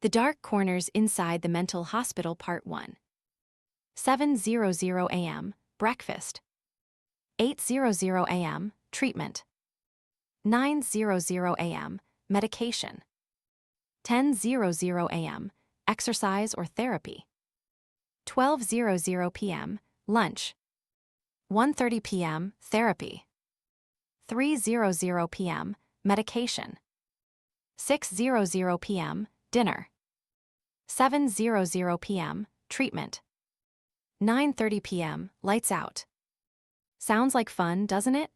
The Dark Corners Inside the Mental Hospital Part 1. 7:00 a.m. Breakfast. 8:00 a.m. Treatment. 9:00 a.m. Medication. 10:00 a.m. Exercise or therapy. 12:00 p.m. Lunch. 1:30 p.m. Therapy. 3:00 p.m. Medication. 6:00 p.m. Dinner. 7:00 p.m. Treatment. 9:30 p.m. Lights out. Sounds like fun, doesn't it?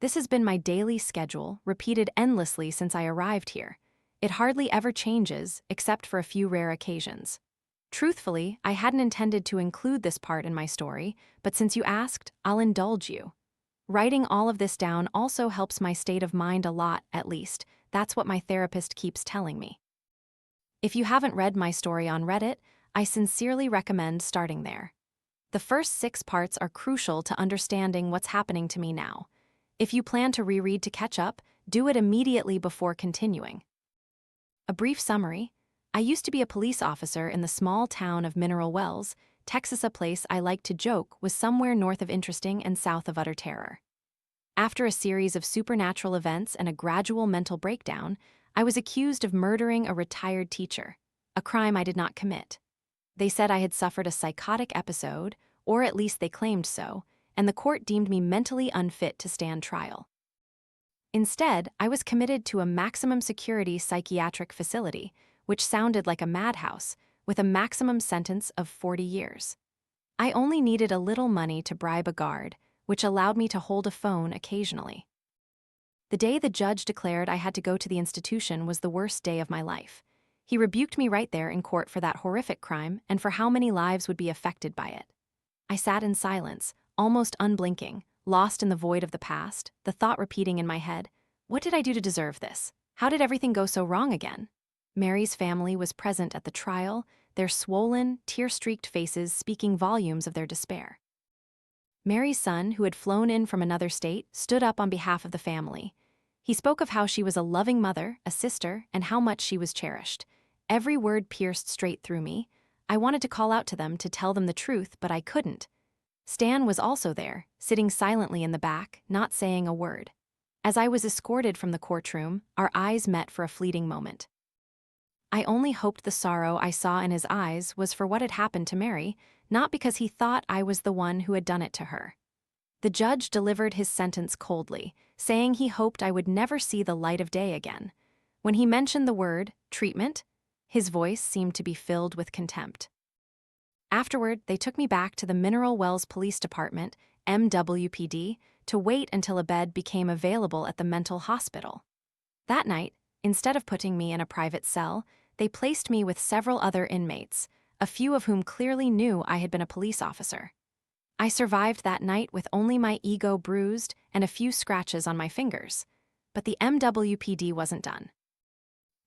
This has been my daily schedule, repeated endlessly since I arrived here. It hardly ever changes, except for a few rare occasions. Truthfully, I hadn't intended to include this part in my story, but since you asked, I'll indulge you. Writing all of this down also helps my state of mind a lot, at least. That's what my therapist keeps telling me. If you haven't read my story on Reddit, I sincerely recommend starting there. The first 6 parts are crucial to understanding what's happening to me now. If you plan to reread to catch up, do it immediately before continuing. A brief summary. I used to be a police officer in the small town of Mineral Wells, Texas, a place I like to joke was somewhere north of interesting and south of utter terror. After a series of supernatural events and a gradual mental breakdown, I was accused of murdering a retired teacher, a crime I did not commit. They said I had suffered a psychotic episode, or at least they claimed so, and the court deemed me mentally unfit to stand trial. Instead, I was committed to a maximum security psychiatric facility, which sounded like a madhouse, with a maximum sentence of 40 years. I only needed a little money to bribe a guard, which allowed me to hold a phone occasionally. The day the judge declared I had to go to the institution was the worst day of my life. He rebuked me right there in court for that horrific crime and for how many lives would be affected by it. I sat in silence, almost unblinking, lost in the void of the past, the thought repeating in my head, what did I do to deserve this? How did everything go so wrong again? Mary's family was present at the trial, their swollen, tear-streaked faces speaking volumes of their despair. Mary's son, who had flown in from another state, stood up on behalf of the family. He spoke of how she was a loving mother, a sister, and how much she was cherished. Every word pierced straight through me. I wanted to call out to them to tell them the truth, but I couldn't. Stan was also there, sitting silently in the back, not saying a word. As I was escorted from the courtroom, our eyes met for a fleeting moment. I only hoped the sorrow I saw in his eyes was for what had happened to Mary, not because he thought I was the one who had done it to her. The judge delivered his sentence coldly, saying he hoped I would never see the light of day again. When he mentioned the word, treatment, his voice seemed to be filled with contempt. Afterward, they took me back to the Mineral Wells Police Department, MWPD, to wait until a bed became available at the mental hospital. That night, instead of putting me in a private cell, they placed me with several other inmates, a few of whom clearly knew I had been a police officer. I survived that night with only my ego bruised and a few scratches on my fingers, but the MWPD wasn't done.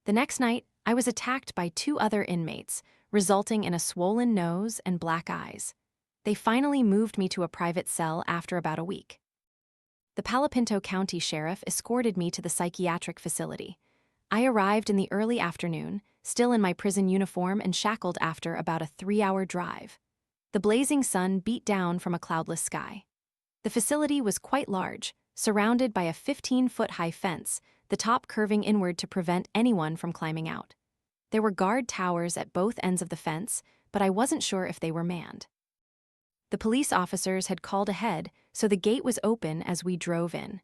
The next night, I was attacked by 2 other inmates, resulting in a swollen nose and black eyes. They finally moved me to a private cell after about a week. The Palo Pinto County Sheriff escorted me to the psychiatric facility. I arrived in the early afternoon, still in my prison uniform and shackled after about a 3-hour drive. The blazing sun beat down from a cloudless sky. The facility was quite large, surrounded by a 15-foot-high fence, the top curving inward to prevent anyone from climbing out. There were guard towers at both ends of the fence, but I wasn't sure if they were manned. The police officers had called ahead, so the gate was open as we drove in.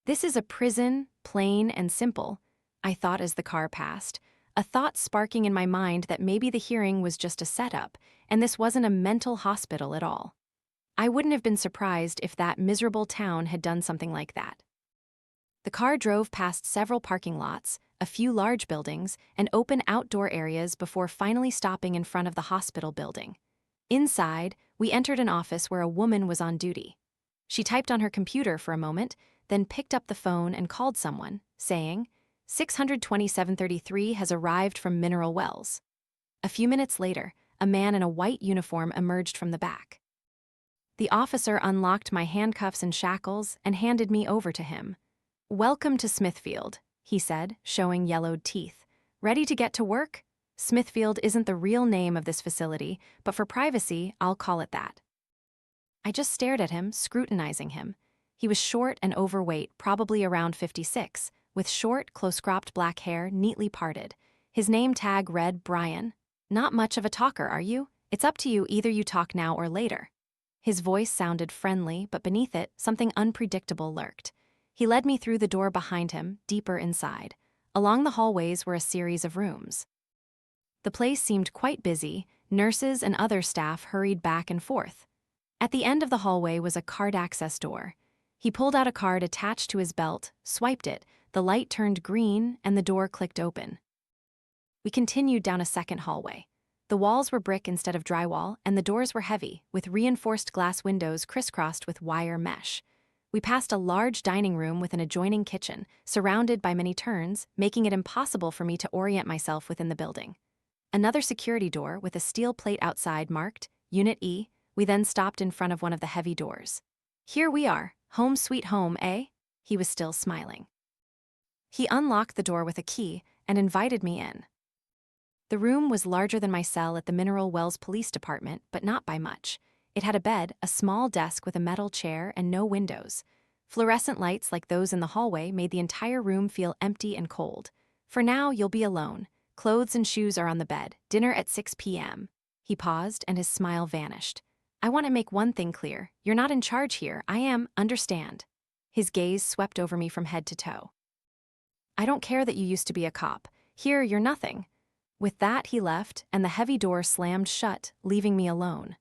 This is a prison, plain and simple, I thought as the car passed, a thought sparking in my mind that maybe the hearing was just a setup, and this wasn't a mental hospital at all. I wouldn't have been surprised if that miserable town had done something like that. The car drove past several parking lots, a few large buildings, and open outdoor areas before finally stopping in front of the hospital building. Inside, we entered an office where a woman was on duty. She typed on her computer for a moment, then picked up the phone and called someone, saying, 62733 has arrived from Mineral Wells. A few minutes later, a man in a white uniform emerged from the back. The officer unlocked my handcuffs and shackles and handed me over to him. "Welcome to Smithfield," he said, showing yellowed teeth. "Ready to get to work?" Smithfield isn't the real name of this facility, but for privacy, I'll call it that. I just stared at him, scrutinizing him. He was short and overweight, probably around 56, with short, close-cropped black hair neatly parted. His name tag read Brian. Not much of a talker, are you? It's up to you, either you talk now or later. His voice sounded friendly, but beneath it, something unpredictable lurked. He led me through the door behind him, deeper inside. Along the hallways were a series of rooms. The place seemed quite busy. Nurses and other staff hurried back and forth. At the end of the hallway was a card access door. He pulled out a card attached to his belt, swiped it, the light turned green, and the door clicked open. We continued down a second hallway. The walls were brick instead of drywall, and the doors were heavy, with reinforced glass windows crisscrossed with wire mesh. We passed a large dining room with an adjoining kitchen, surrounded by many turns, making it impossible for me to orient myself within the building. Another security door with a steel plate outside marked Unit E. We then stopped in front of one of the heavy doors. Here we are, home sweet home, eh? He was still smiling. He unlocked the door with a key and invited me in. The room was larger than my cell at the Mineral Wells Police Department, but not by much. It had a bed, a small desk with a metal chair, and no windows. Fluorescent lights like those in the hallway made the entire room feel empty and cold. For now, you'll be alone. Clothes and shoes are on the bed. Dinner at 6 p.m. He paused, and his smile vanished. I want to make one thing clear. You're not in charge here. I am, understand. His gaze swept over me from head to toe. I don't care that you used to be a cop. Here, you're nothing. With that, he left, and the heavy door slammed shut, leaving me alone.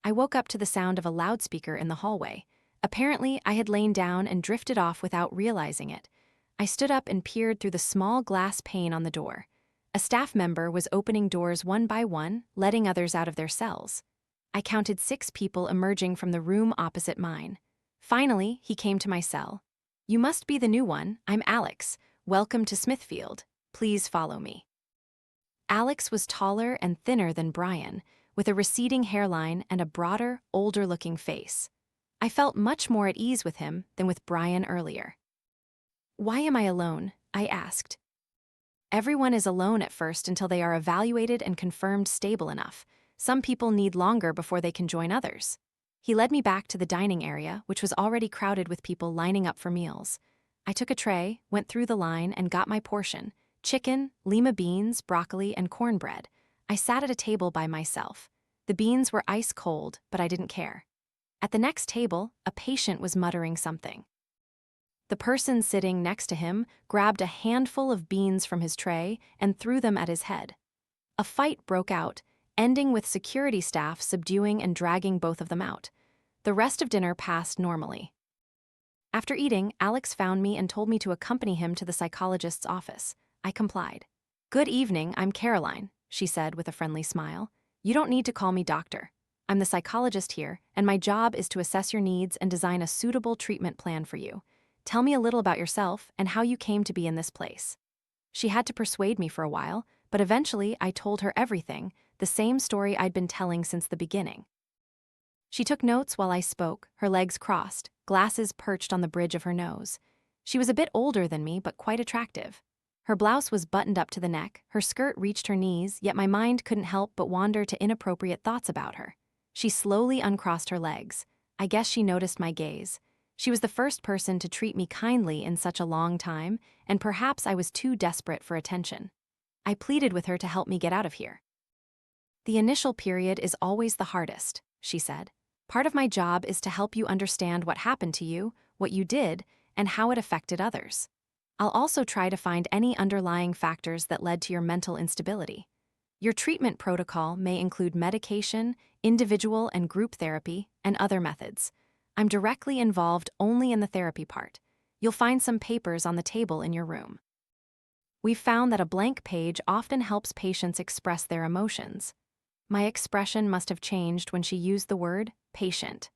I woke up to the sound of a loudspeaker in the hallway. Apparently, I had lain down and drifted off without realizing it. I stood up and peered through the small glass pane on the door. A staff member was opening doors one by one, letting others out of their cells. I counted 6 people emerging from the room opposite mine. Finally, he came to my cell. You must be the new one. I'm Alex. Welcome to Smithfield. Please follow me. Alex was taller and thinner than Brian, with a receding hairline and a broader, older-looking face. I felt much more at ease with him than with Brian earlier. Why am I alone? I asked. Everyone is alone at first until they are evaluated and confirmed stable enough. Some people need longer before they can join others. He led me back to the dining area, which was already crowded with people lining up for meals. I took a tray, went through the line, and got my portion. Chicken, lima beans, broccoli, and cornbread. I sat at a table by myself. The beans were ice cold, but I didn't care. At the next table, a patient was muttering something. The person sitting next to him grabbed a handful of beans from his tray and threw them at his head. A fight broke out, ending with security staff subduing and dragging both of them out. The rest of dinner passed normally. After eating, Alex found me and told me to accompany him to the psychologist's office. I complied. Good evening, I'm Caroline, she said with a friendly smile. You don't need to call me doctor. I'm the psychologist here, and my job is to assess your needs and design a suitable treatment plan for you. Tell me a little about yourself and how you came to be in this place. She had to persuade me for a while, but eventually I told her everything, the same story I'd been telling since the beginning. She took notes while I spoke, her legs crossed, glasses perched on the bridge of her nose. She was a bit older than me, but quite attractive. Her blouse was buttoned up to the neck, her skirt reached her knees, yet my mind couldn't help but wander to inappropriate thoughts about her. She slowly uncrossed her legs. I guess she noticed my gaze. She was the first person to treat me kindly in such a long time, and perhaps I was too desperate for attention. I pleaded with her to help me get out of here. The initial period is always the hardest, she said. Part of my job is to help you understand what happened to you, what you did, and how it affected others. I'll also try to find any underlying factors that led to your mental instability. Your treatment protocol may include medication, individual and group therapy, and other methods. I'm directly involved only in the therapy part. You'll find some papers on the table in your room. We've found that a blank page often helps patients express their emotions. My expression must have changed when she used the word patient.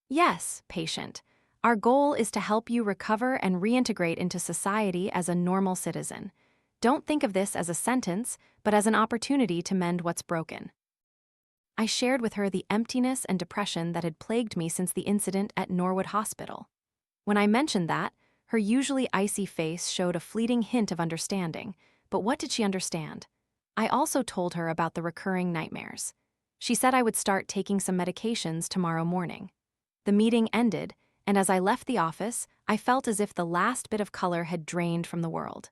Yes, patient. Our goal is to help you recover and reintegrate into society as a normal citizen. Don't think of this as a sentence, but as an opportunity to mend what's broken. I shared with her the emptiness and depression that had plagued me since the incident at Norwood Hospital. When I mentioned that, her usually icy face showed a fleeting hint of understanding, but what did she understand? I also told her about the recurring nightmares. She said I would start taking some medications tomorrow morning. The meeting ended, and as I left the office, I felt as if the last bit of color had drained from the world.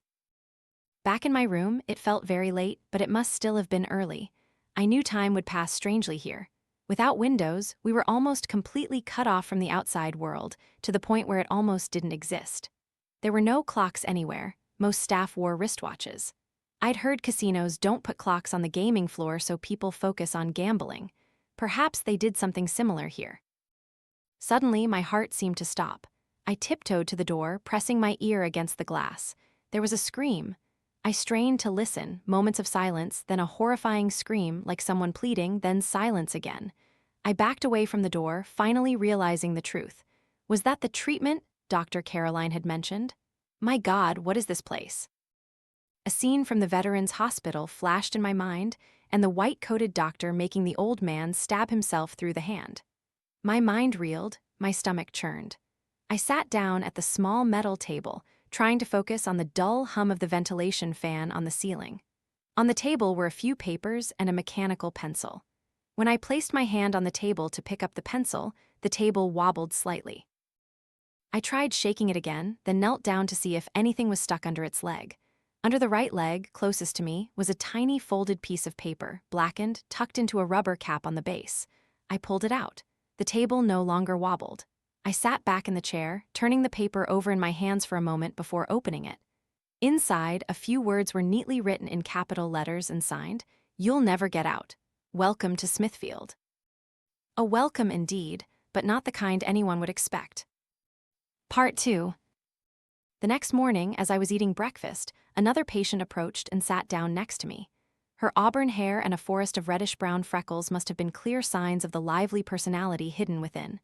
Back in my room, it felt very late, but it must still have been early. I knew time would pass strangely here. Without windows, we were almost completely cut off from the outside world, to the point where it almost didn't exist. There were no clocks anywhere. Most staff wore wristwatches. I'd heard casinos don't put clocks on the gaming floor so people focus on gambling. Perhaps they did something similar here. Suddenly, my heart seemed to stop. I tiptoed to the door, pressing my ear against the glass. There was a scream. I strained to listen, moments of silence, then a horrifying scream, like someone pleading, then silence again. I backed away from the door, finally realizing the truth. Was that the treatment Dr. Caroline had mentioned? My God, what is this place? A scene from the Veterans Hospital flashed in my mind, and the white-coated doctor making the old man stab himself through the hand. My mind reeled, my stomach churned. I sat down at the small metal table, trying to focus on the dull hum of the ventilation fan on the ceiling. On the table were a few papers and a mechanical pencil. When I placed my hand on the table to pick up the pencil, the table wobbled slightly. I tried shaking it again, then knelt down to see if anything was stuck under its leg. Under the right leg, closest to me, was a tiny folded piece of paper, blackened, tucked into a rubber cap on the base. I pulled it out. The table no longer wobbled. I sat back in the chair, turning the paper over in my hands for a moment before opening it. Inside, a few words were neatly written in capital letters and signed, "You'll never get out. Welcome to Smithfield." A welcome indeed, but not the kind anyone would expect. Part 2. The next morning, as I was eating breakfast, another patient approached and sat down next to me. Her auburn hair and a forest of reddish-brown freckles must have been clear signs of the lively personality hidden within.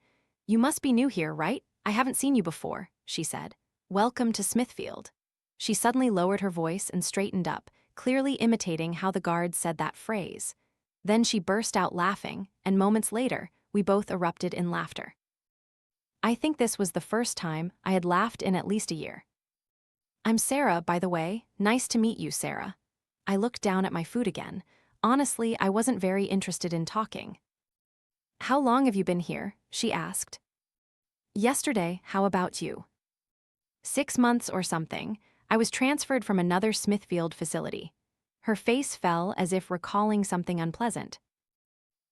"You must be new here, right? I haven't seen you before," she said. "Welcome to Smithfield." She suddenly lowered her voice and straightened up, clearly imitating how the guards said that phrase. Then she burst out laughing, and moments later, we both erupted in laughter. I think this was the first time I had laughed in at least a year. "I'm Sarah, by the way. Nice to meet you, Sarah." I looked down at my food again. Honestly, I wasn't very interested in talking. "How long have you been here?" she asked. "Yesterday, how about you?" 6 months or something. I was transferred from another Smithfield facility. Her face fell as if recalling something unpleasant.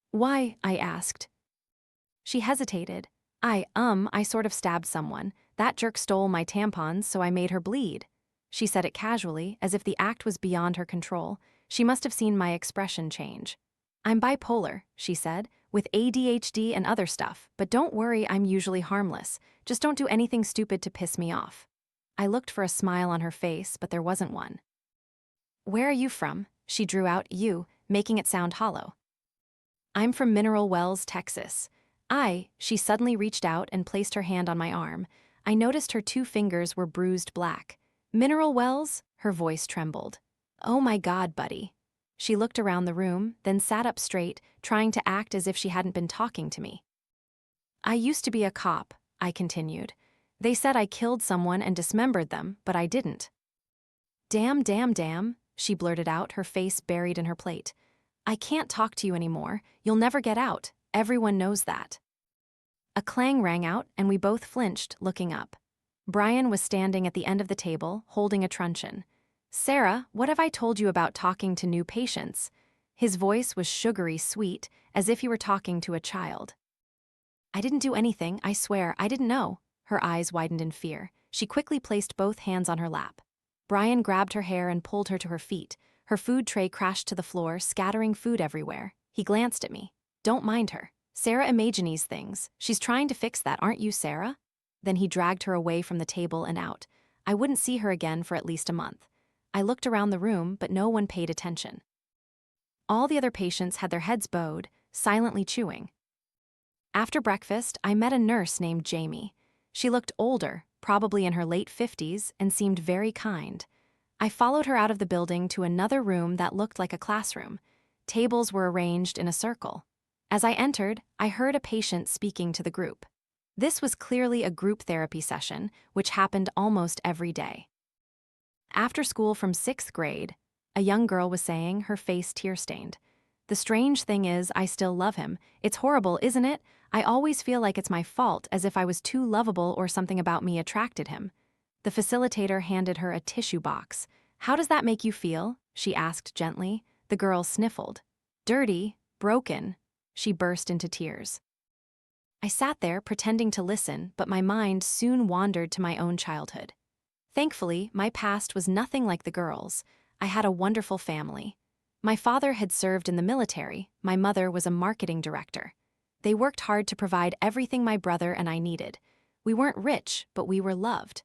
"Why?" I asked. She hesitated. I sort of stabbed someone. That jerk stole my tampons, so I made her bleed." She said it casually, as if the act was beyond her control. She must have seen my expression change. "I'm bipolar," she said, "with ADHD and other stuff, but don't worry, I'm usually harmless. Just don't do anything stupid to piss me off." I looked for a smile on her face, but there wasn't one. "Where are you from?" She drew out "you," making it sound hollow. "I'm from Mineral Wells, Texas." She suddenly reached out and placed her hand on my arm. I noticed her 2 fingers were bruised black. "Mineral Wells?" Her voice trembled. "Oh my God, buddy." She looked around the room, then sat up straight, trying to act as if she hadn't been talking to me. "I used to be a cop," I continued. "They said I killed someone and dismembered them, but I didn't." Damn," she blurted out, her face buried in her plate. "I can't talk to you anymore. You'll never get out. Everyone knows that." A clang rang out, and we both flinched, looking up. Brian was standing at the end of the table, holding a truncheon. "Sarah, what have I told you about talking to new patients?" His voice was sugary sweet, as if he were talking to a child. "I didn't do anything, I swear, I didn't know." Her eyes widened in fear. She quickly placed both hands on her lap. Brian grabbed her hair and pulled her to her feet. Her food tray crashed to the floor, scattering food everywhere. He glanced at me. "Don't mind her. Sarah imagines things. She's trying to fix that, aren't you, Sarah?" Then he dragged her away from the table and out. I wouldn't see her again for at least a month. I looked around the room, but no one paid attention. All the other patients had their heads bowed, silently chewing. After breakfast, I met a nurse named Jamie. She looked older, probably in her late 50s, and seemed very kind. I followed her out of the building to another room that looked like a classroom. Tables were arranged in a circle. As I entered, I heard a patient speaking to the group. This was clearly a group therapy session, which happened almost every day. After school from 6th grade, a young girl was saying, her face tear-stained. The strange thing is, I still love him. It's horrible, isn't it? I always feel like it's my fault, as if I was too lovable or something about me attracted him. The facilitator handed her a tissue box. How does that make you feel? She asked gently. The girl sniffled. Dirty, broken. She burst into tears. I sat there pretending to listen, but my mind soon wandered to my own childhood. Thankfully, my past was nothing like the girl's. I had a wonderful family. My father had served in the military, my mother was a marketing director. They worked hard to provide everything my brother and I needed. We weren't rich, but we were loved.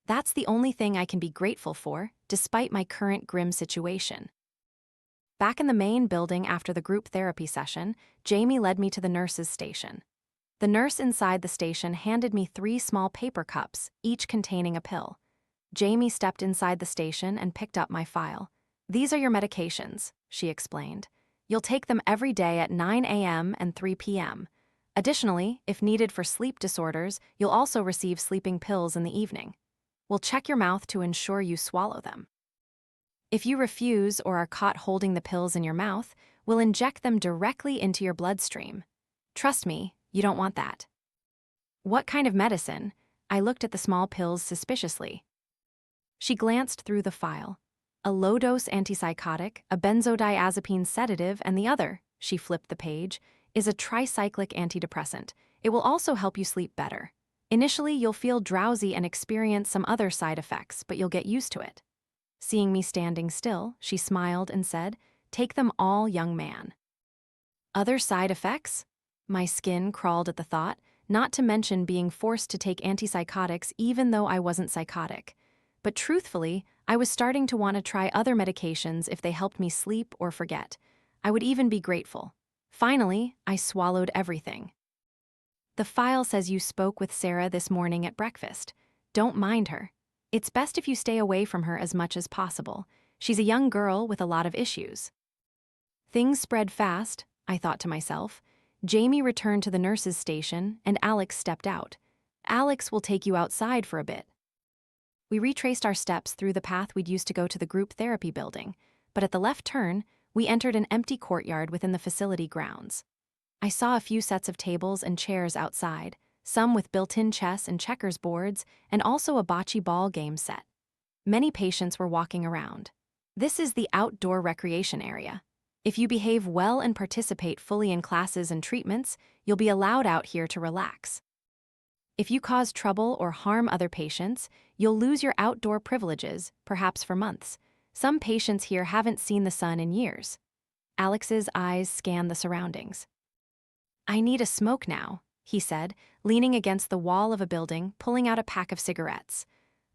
That's the only thing I can be grateful for, despite my current grim situation. Back in the main building after the group therapy session, Jamie led me to the nurse's station. The nurse inside the station handed me 3 small paper cups, each containing a pill. Jamie stepped inside the station and picked up my file. These are your medications, she explained. You'll take them every day at 9 a.m. and 3 p.m. Additionally, if needed for sleep disorders, you'll also receive sleeping pills in the evening. We'll check your mouth to ensure you swallow them. If you refuse or are caught holding the pills in your mouth, we'll inject them directly into your bloodstream. Trust me, you don't want that. What kind of medicine? I looked at the small pills suspiciously. She glanced through the file. A low-dose antipsychotic, a benzodiazepine sedative, and the other, she flipped the page, is a tricyclic antidepressant. It will also help you sleep better. Initially, you'll feel drowsy and experience some other side effects, but you'll get used to it. Seeing me standing still, she smiled and said, "Take them all, young man." Other side effects? My skin crawled at the thought, not to mention being forced to take antipsychotics even though I wasn't psychotic. But truthfully, I was starting to want to try other medications if they helped me sleep or forget. I would even be grateful. Finally, I swallowed everything. The file says you spoke with Sarah this morning at breakfast. Don't mind her. It's best if you stay away from her as much as possible. She's a young girl with a lot of issues. Things spread fast, I thought to myself. Jamie returned to the nurse's station, and Alex stepped out. Alex will take you outside for a bit. We retraced our steps through the path we'd used to go to the group therapy building, but at the left turn, we entered an empty courtyard within the facility grounds. I saw a few sets of tables and chairs outside, some with built-in chess and checkers boards, and also a bocce ball game set. Many patients were walking around. This is the outdoor recreation area. If you behave well and participate fully in classes and treatments, you'll be allowed out here to relax. If you cause trouble or harm other patients, you'll lose your outdoor privileges, perhaps for months. Some patients here haven't seen the sun in years. Alex's eyes scanned the surroundings. I need a smoke now, he said, leaning against the wall of a building, pulling out a pack of cigarettes.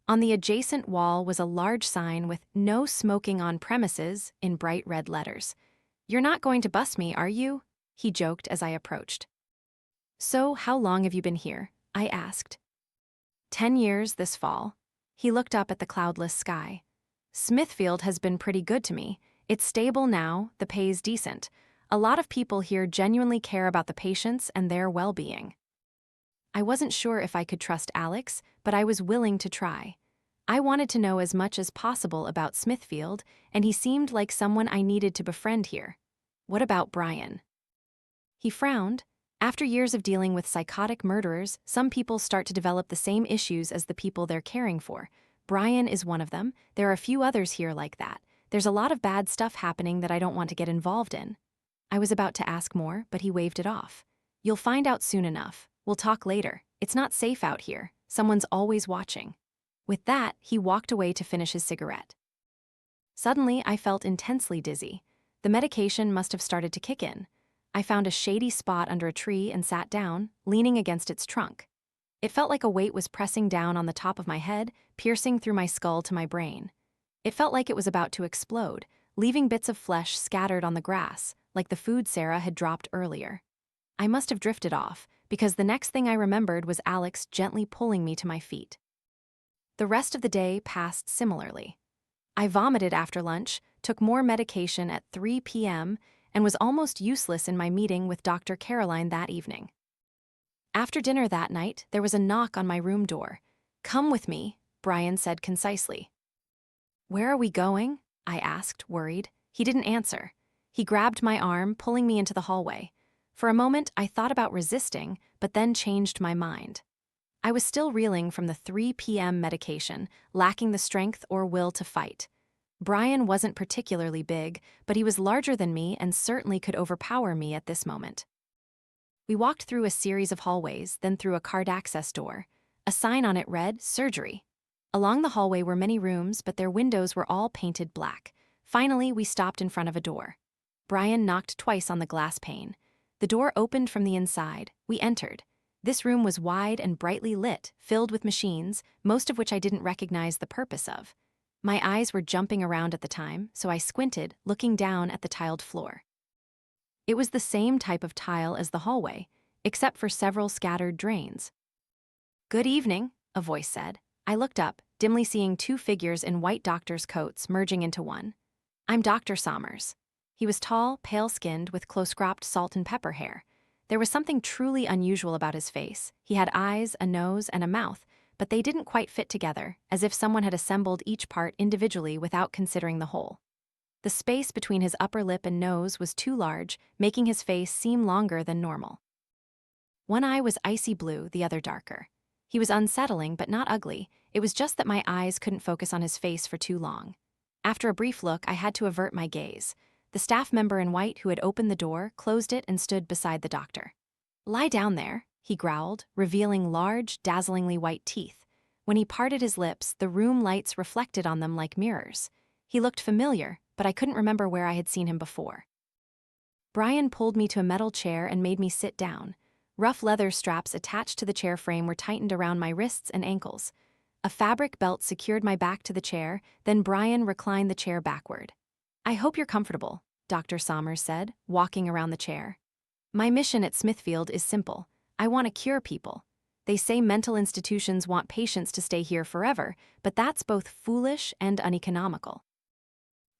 On the adjacent wall was a large sign with "No smoking on premises" in bright red letters. You're not going to bust me, are you? He joked as I approached. So, how long have you been here? I asked. 10 years this fall. He looked up at the cloudless sky. Smithfield has been pretty good to me. It's stable now, the pay's decent. A lot of people here genuinely care about the patients and their well-being. I wasn't sure if I could trust Alex, but I was willing to try. I wanted to know as much as possible about Smithfield, and he seemed like someone I needed to befriend here. What about Brian? He frowned. After years of dealing with psychotic murderers, some people start to develop the same issues as the people they're caring for. Brian is one of them. There are a few others here like that. There's a lot of bad stuff happening that I don't want to get involved in. I was about to ask more, but he waved it off. You'll find out soon enough. We'll talk later. It's not safe out here. Someone's always watching. With that, he walked away to finish his cigarette. Suddenly, I felt intensely dizzy. The medication must have started to kick in. I found a shady spot under a tree and sat down, leaning against its trunk. It felt like a weight was pressing down on the top of my head, piercing through my skull to my brain. It felt like it was about to explode, leaving bits of flesh scattered on the grass, like the food Sarah had dropped earlier. I must have drifted off, because the next thing I remembered was Alex gently pulling me to my feet. The rest of the day passed similarly. I vomited after lunch, took more medication at 3 p.m., and was almost useless in my meeting with Dr. Caroline that evening. After dinner that night, there was a knock on my room door. "Come with me," Brian said concisely. "Where are we going?" I asked, worried. He didn't answer. He grabbed my arm, pulling me into the hallway. For a moment, I thought about resisting, but then changed my mind. I was still reeling from the 3 p.m. medication, lacking the strength or will to fight. Brian wasn't particularly big, but he was larger than me and certainly could overpower me at this moment. We walked through a series of hallways, then through a card access door. A sign on it read, "Surgery." Along the hallway were many rooms, but their windows were all painted black. Finally, we stopped in front of a door. Brian knocked twice on the glass pane. The door opened from the inside. We entered. This room was wide and brightly lit, filled with machines, most of which I didn't recognize the purpose of. My eyes were jumping around at the time, so I squinted, looking down at the tiled floor. It was the same type of tile as the hallway, except for several scattered drains. "Good evening," a voice said. I looked up, dimly seeing 2 figures in white doctor's coats merging into one. "I'm Dr. Sommers." He was tall, pale-skinned, with close-cropped salt and pepper hair. There was something truly unusual about his face. He had eyes, a nose, and a mouth, but they didn't quite fit together, as if someone had assembled each part individually without considering the whole. The space between his upper lip and nose was too large, making his face seem longer than normal. One eye was icy blue, the other darker. He was unsettling, but not ugly. It was just that my eyes couldn't focus on his face for too long. After a brief look, I had to avert my gaze. The staff member in white who had opened the door closed it and stood beside the doctor. "Lie down there," he growled, revealing large, dazzlingly white teeth. When he parted his lips, the room lights reflected on them like mirrors. He looked familiar, but I couldn't remember where I had seen him before. Brian pulled me to a metal chair and made me sit down. Rough leather straps attached to the chair frame were tightened around my wrists and ankles. A fabric belt secured my back to the chair, then Brian reclined the chair backward. "I hope you're comfortable," Dr. Sommers said, walking around the chair. "My mission at Smithfield is simple. I want to cure people. They say mental institutions want patients to stay here forever, but that's both foolish and uneconomical.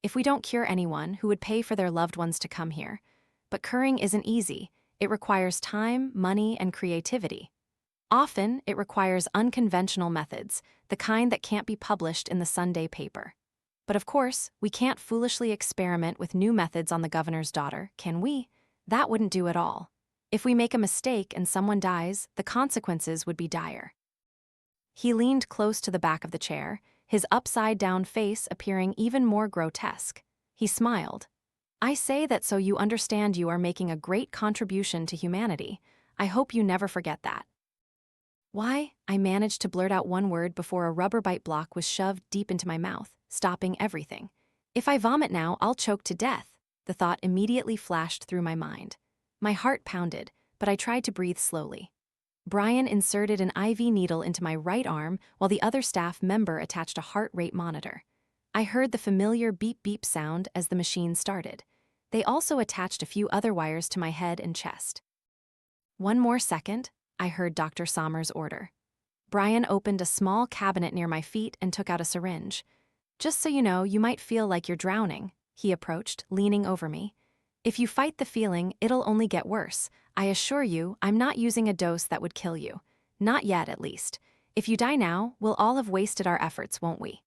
If we don't cure anyone, who would pay for their loved ones to come here? But curing isn't easy. It requires time, money, and creativity. Often, it requires unconventional methods, the kind that can't be published in the Sunday paper. But of course, we can't foolishly experiment with new methods on the governor's daughter, can we? That wouldn't do at all. If we make a mistake and someone dies, the consequences would be dire." He leaned close to the back of the chair, his upside-down face appearing even more grotesque. He smiled. "I say that so you understand you are making a great contribution to humanity. I hope you never forget that." "Why?" I managed to blurt out one word before a rubber bite block was shoved deep into my mouth, stopping everything. "If I vomit now, I'll choke to death." The thought immediately flashed through my mind. My heart pounded, but I tried to breathe slowly. Brian inserted an IV needle into my right arm while the other staff member attached a heart rate monitor. I heard the familiar beep-beep sound as the machine started. They also attached a few other wires to my head and chest. "One more second," I heard Dr. Sommers order. Brian opened a small cabinet near my feet and took out a syringe. "Just so you know, you might feel like you're drowning," he approached, leaning over me. "If you fight the feeling, it'll only get worse. I assure you, I'm not using a dose that would kill you. Not yet, at least. If you die now, we'll all have wasted our efforts, won't we?"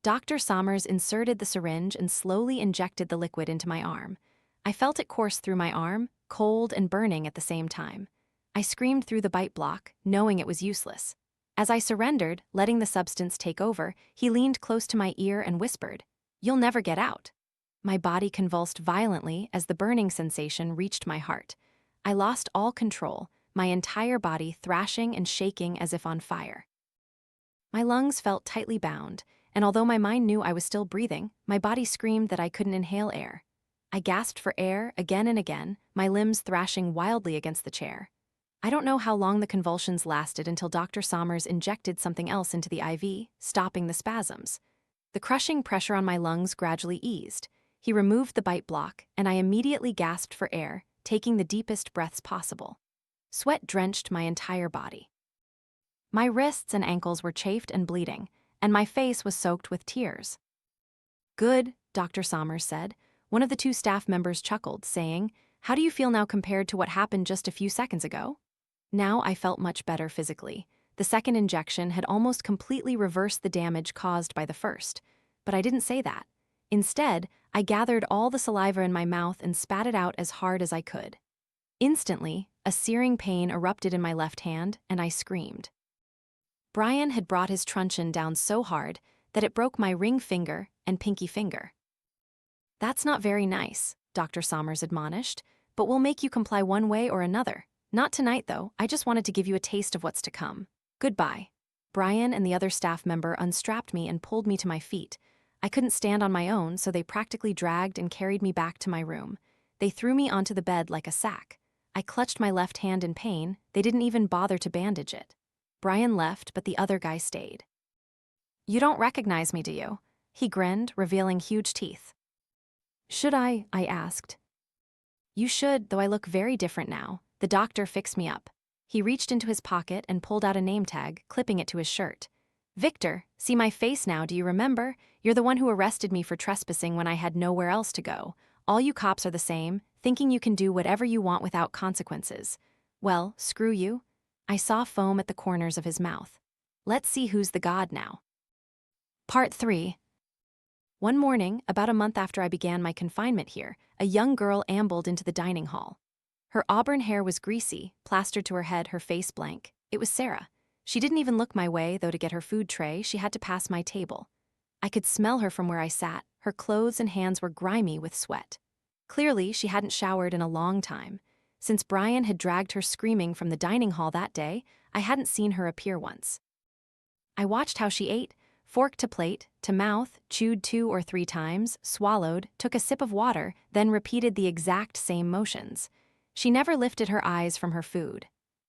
Dr. Sommers inserted the syringe and slowly injected the liquid into my arm. I felt it course through my arm, cold and burning at the same time. I screamed through the bite block, knowing it was useless. As I surrendered, letting the substance take over, he leaned close to my ear and whispered, "You'll never get out." My body convulsed violently as the burning sensation reached my heart. I lost all control, my entire body thrashing and shaking as if on fire. My lungs felt tightly bound, and although my mind knew I was still breathing, my body screamed that I couldn't inhale air. I gasped for air again and again, my limbs thrashing wildly against the chair. I don't know how long the convulsions lasted until Dr. Sommers injected something else into the IV, stopping the spasms. The crushing pressure on my lungs gradually eased. He removed the bite block, and I immediately gasped for air, taking the deepest breaths possible. Sweat drenched my entire body. My wrists and ankles were chafed and bleeding, and my face was soaked with tears. "Good," Dr. Sommers said. One of the 2 staff members chuckled, saying, "How do you feel now compared to what happened just a few seconds ago?" Now I felt much better physically. The second injection had almost completely reversed the damage caused by the first. But I didn't say that. Instead, I gathered all the saliva in my mouth and spat it out as hard as I could. Instantly, a searing pain erupted in my left hand, and I screamed. Brian had brought his truncheon down so hard that it broke my ring finger and pinky finger. "That's not very nice," Dr. Sommers admonished, "but we'll make you comply one way or another. Not tonight, though. I just wanted to give you a taste of what's to come. Goodbye." Brian and the other staff member unstrapped me and pulled me to my feet. I couldn't stand on my own, so they practically dragged and carried me back to my room. They threw me onto the bed like a sack. I clutched my left hand in pain. They didn't even bother to bandage it. Brian left, but the other guy stayed. "You don't recognize me, do you?" He grinned, revealing huge teeth. "Should I?" I asked. "You should, though I look very different now. The doctor fixed me up." He reached into his pocket and pulled out a name tag, clipping it to his shirt. "Victor, see my face now, do you remember? You're the one who arrested me for trespassing when I had nowhere else to go. All you cops are the same, thinking you can do whatever you want without consequences. Well, screw you." I saw foam at the corners of his mouth. "Let's see who's the god now." Part 3. One morning, about a month after I began my confinement here, a young girl ambled into the dining hall. Her auburn hair was greasy, plastered to her head, her face blank. It was Sarah. She didn't even look my way, though to get her food tray, she had to pass my table. I could smell her from where I sat. Her clothes and hands were grimy with sweat. Clearly, she hadn't showered in a long time. Since Brian had dragged her screaming from the dining hall that day, I hadn't seen her appear once. I watched how she ate, fork to plate, to mouth, chewed 2 or 3 times, swallowed, took a sip of water, then repeated the exact same motions. She never lifted her eyes from her food.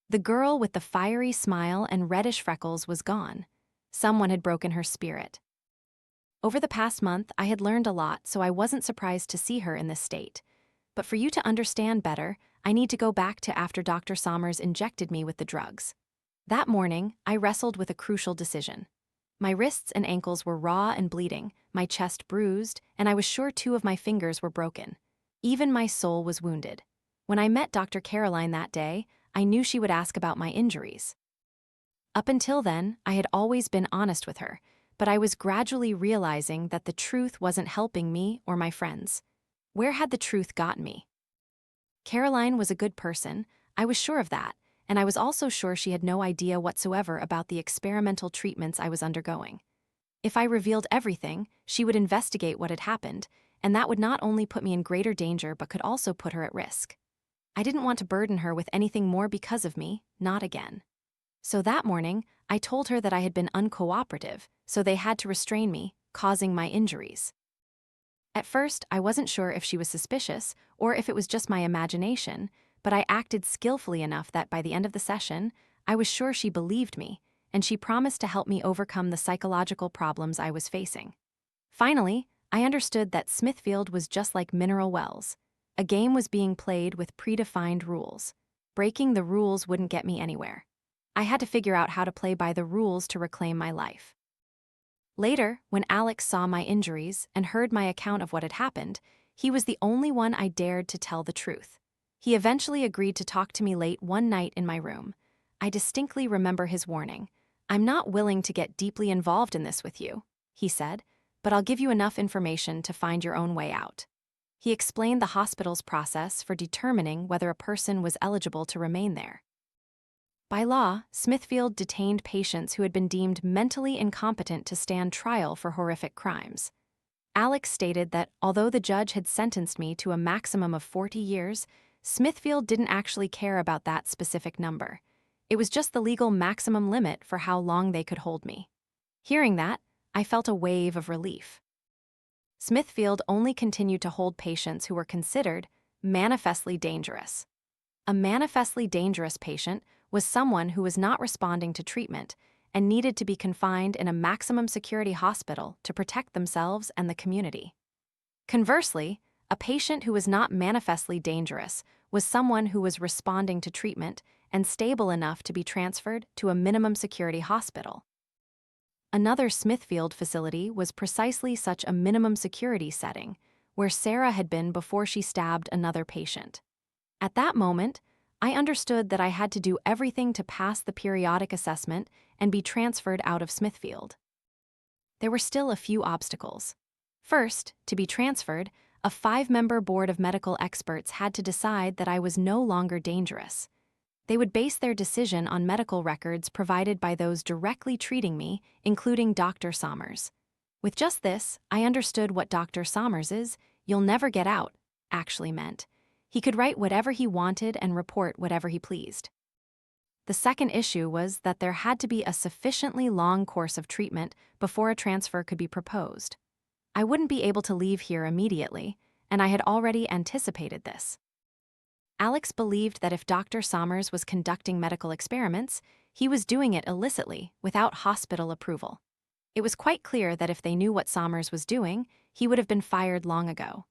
The girl with the fiery smile and reddish freckles was gone. Someone had broken her spirit. Over the past month, I had learned a lot, so I wasn't surprised to see her in this state. But for you to understand better, I need to go back to after Dr. Sommers injected me with the drugs. That morning, I wrestled with a crucial decision. My wrists and ankles were raw and bleeding, my chest bruised, and I was sure 2 of my fingers were broken. Even my soul was wounded. When I met Dr. Caroline that day, I knew she would ask about my injuries. Up until then, I had always been honest with her, but I was gradually realizing that the truth wasn't helping me or my friends. Where had the truth gotten me? Caroline was a good person, I was sure of that, and I was also sure she had no idea whatsoever about the experimental treatments I was undergoing. If I revealed everything, she would investigate what had happened, and that would not only put me in greater danger but could also put her at risk. I didn't want to burden her with anything more because of me, not again. So that morning, I told her that I had been uncooperative, so they had to restrain me, causing my injuries. At first, I wasn't sure if she was suspicious or if it was just my imagination, but I acted skillfully enough that by the end of the session, I was sure she believed me, and she promised to help me overcome the psychological problems I was facing. Finally, I understood that Smithfield was just like mineral wells. A game was being played with predefined rules. Breaking the rules wouldn't get me anywhere. I had to figure out how to play by the rules to reclaim my life. Later, when Alex saw my injuries and heard my account of what had happened, he was the only one I dared to tell the truth. He eventually agreed to talk to me late one night in my room. I distinctly remember his warning. "I'm not willing to get deeply involved in this with you," he said, "but I'll give you enough information to find your own way out." He explained the hospital's process for determining whether a person was eligible to remain there. By law, Smithfield detained patients who had been deemed mentally incompetent to stand trial for horrific crimes. Alex stated that although the judge had sentenced me to a maximum of 40 years, Smithfield didn't actually care about that specific number. It was just the legal maximum limit for how long they could hold me. Hearing that, I felt a wave of relief. Smithfield only continued to hold patients who were considered manifestly dangerous. A manifestly dangerous patient was someone who was not responding to treatment and needed to be confined in a maximum security hospital to protect themselves and the community. Conversely, a patient who was not manifestly dangerous was someone who was responding to treatment and stable enough to be transferred to a minimum security hospital. Another Smithfield facility was precisely such a minimum security setting, where Sarah had been before she stabbed another patient. At that moment, I understood that I had to do everything to pass the periodic assessment and be transferred out of Smithfield. There were still a few obstacles. First, to be transferred, a 5-member board of medical experts had to decide that I was no longer dangerous. They would base their decision on medical records provided by those directly treating me, including Dr. Sommers. With just this, I understood what Dr. Sommers' "you'll never get out" actually meant. He could write whatever he wanted and report whatever he pleased. The second issue was that there had to be a sufficiently long course of treatment before a transfer could be proposed. I wouldn't be able to leave here immediately, and I had already anticipated this. Alex believed that if Dr. Sommers was conducting medical experiments, he was doing it illicitly, without hospital approval. It was quite clear that if they knew what Sommers was doing, he would have been fired long ago.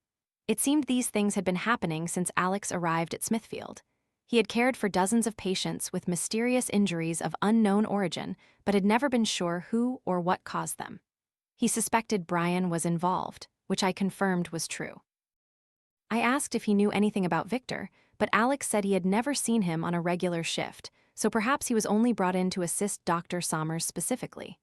It seemed these things had been happening since Alex arrived at Smithfield. He had cared for dozens of patients with mysterious injuries of unknown origin, but had never been sure who or what caused them. He suspected Brian was involved, which I confirmed was true. I asked if he knew anything about Victor, but Alex said he had never seen him on a regular shift, so perhaps he was only brought in to assist Dr. Sommers specifically.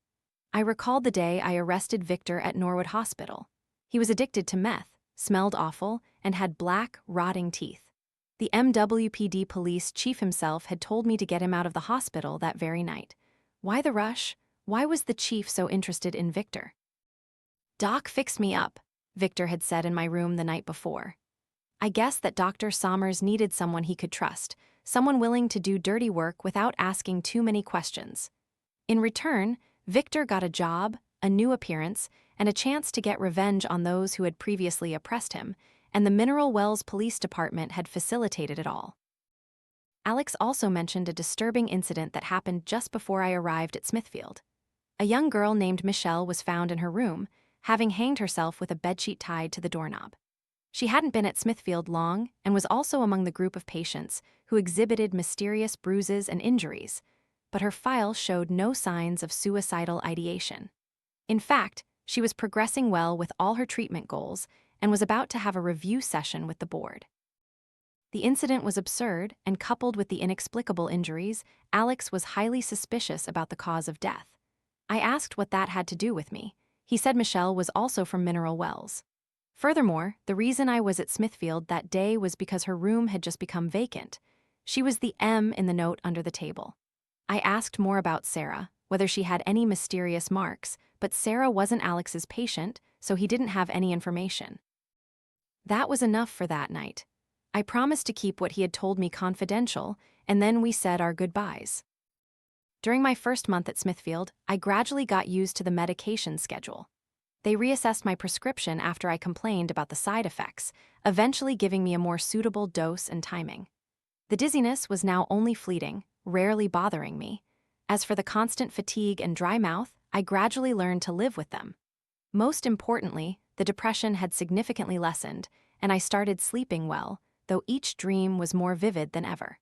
I recalled the day I arrested Victor at Norwood Hospital. He was addicted to meth, smelled awful, and had black, rotting teeth. The MWPD police chief himself had told me to get him out of the hospital that very night. Why the rush? Why was the chief so interested in Victor? "Doc fixed me up," Victor had said in my room the night before. I guessed that Dr. Sommers needed someone he could trust, someone willing to do dirty work without asking too many questions. In return, Victor got a job, a new appearance, and a chance to get revenge on those who had previously oppressed him, and the Mineral Wells Police Department had facilitated it all. Alex also mentioned a disturbing incident that happened just before I arrived at Smithfield. A young girl named Michelle was found in her room, having hanged herself with a bedsheet tied to the doorknob. She hadn't been at Smithfield long and was also among the group of patients who exhibited mysterious bruises and injuries, but her file showed no signs of suicidal ideation. In fact, she was progressing well with all her treatment goals and was about to have a review session with the board. The incident was absurd, and coupled with the inexplicable injuries, Alex was highly suspicious about the cause of death. I asked what that had to do with me. He said Michelle was also from Mineral Wells. Furthermore, the reason I was at Smithfield that day was because her room had just become vacant. She was the M in the note under the table. I asked more about Sarah, whether she had any mysterious marks, but Sarah wasn't Alex's patient, so he didn't have any information. That was enough for that night. I promised to keep what he had told me confidential, and then we said our goodbyes. During my first month at Smithfield, I gradually got used to the medication schedule. They reassessed my prescription after I complained about the side effects, eventually giving me a more suitable dose and timing. The dizziness was now only fleeting, rarely bothering me. As for the constant fatigue and dry mouth, I gradually learned to live with them. Most importantly, the depression had significantly lessened, and I started sleeping well, though each dream was more vivid than ever.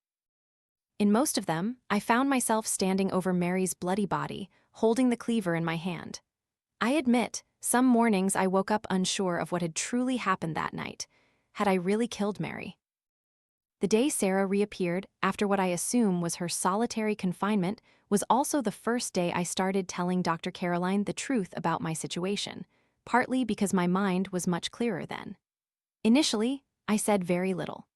In most of them, I found myself standing over Mary's bloody body, holding the cleaver in my hand. I admit, some mornings I woke up unsure of what had truly happened that night. Had I really killed Mary? The day Sarah reappeared, after what I assume was her solitary confinement, was also the first day I started telling Dr. Caroline the truth about my situation, partly because my mind was much clearer then. Initially, I said very little.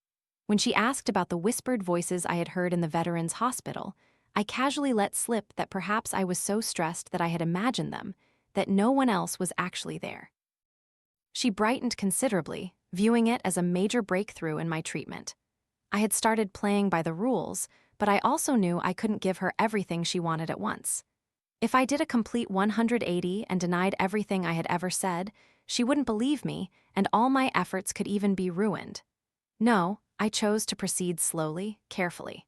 When she asked about the whispered voices I had heard in the Veterans Hospital, I casually let slip that perhaps I was so stressed that I had imagined them, that no one else was actually there. She brightened considerably, viewing it as a major breakthrough in my treatment. I had started playing by the rules, but I also knew I couldn't give her everything she wanted at once. If I did a complete 180 and denied everything I had ever said, she wouldn't believe me, and all my efforts could even be ruined. No, I chose to proceed slowly, carefully.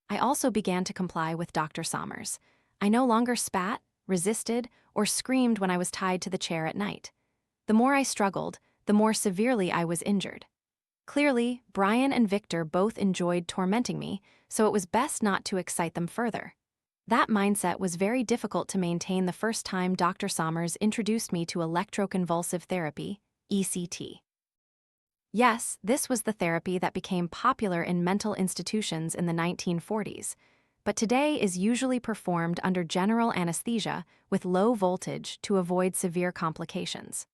I also began to comply with Dr. Sommers. I no longer spat, resisted, or screamed when I was tied to the chair at night. The more I struggled, the more severely I was injured. Clearly, Brian and Victor both enjoyed tormenting me, so it was best not to excite them further. That mindset was very difficult to maintain the first time Dr. Sommers introduced me to electroconvulsive therapy, ECT. Yes, this was the therapy that became popular in mental institutions in the 1940s, but today is usually performed under general anesthesia with low voltage to avoid severe complications.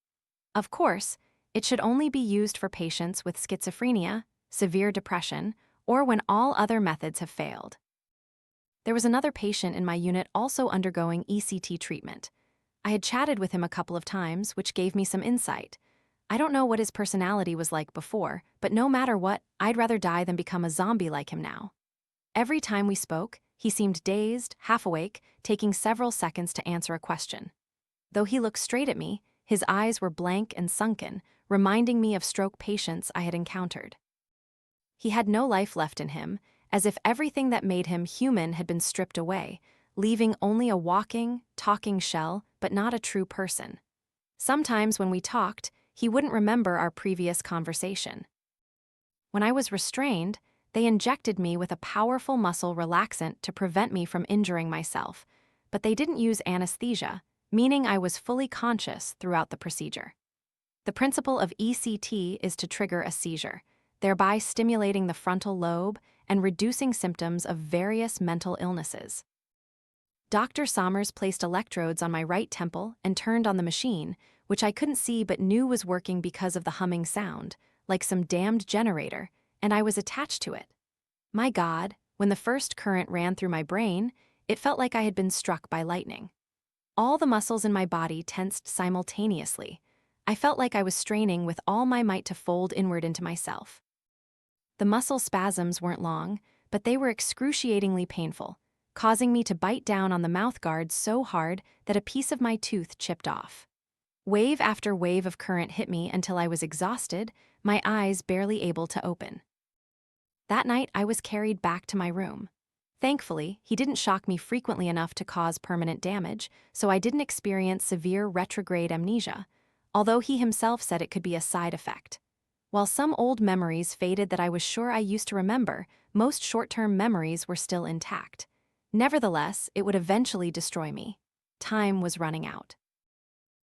Of course, it should only be used for patients with schizophrenia, severe depression, or when all other methods have failed. There was another patient in my unit also undergoing ECT treatment. I had chatted with him a couple of times, which gave me some insight. I don't know what his personality was like before, but no matter what, I'd rather die than become a zombie like him now. Every time we spoke, he seemed dazed, half awake, taking several seconds to answer a question. Though he looked straight at me, his eyes were blank and sunken, reminding me of stroke patients I had encountered. He had no life left in him, as if everything that made him human had been stripped away, leaving only a walking, talking shell, but not a true person. Sometimes when we talked, he wouldn't remember our previous conversation. When I was restrained, they injected me with a powerful muscle relaxant to prevent me from injuring myself, but they didn't use anesthesia, meaning I was fully conscious throughout the procedure. The principle of ECT is to trigger a seizure, thereby stimulating the frontal lobe and reducing symptoms of various mental illnesses. Dr. Sommers placed electrodes on my right temple and turned on the machine, which I couldn't see but knew was working because of the humming sound, like some damned generator, and I was attached to it. My God, when the first current ran through my brain, it felt like I had been struck by lightning. All the muscles in my body tensed simultaneously. I felt like I was straining with all my might to fold inward into myself. The muscle spasms weren't long, but they were excruciatingly painful, causing me to bite down on the mouth guard so hard that a piece of my tooth chipped off. Wave after wave of current hit me until I was exhausted, my eyes barely able to open. That night, I was carried back to my room. Thankfully, he didn't shock me frequently enough to cause permanent damage, so I didn't experience severe retrograde amnesia, although he himself said it could be a side effect. While some old memories faded that I was sure I used to remember, most short-term memories were still intact. Nevertheless, it would eventually destroy me. Time was running out.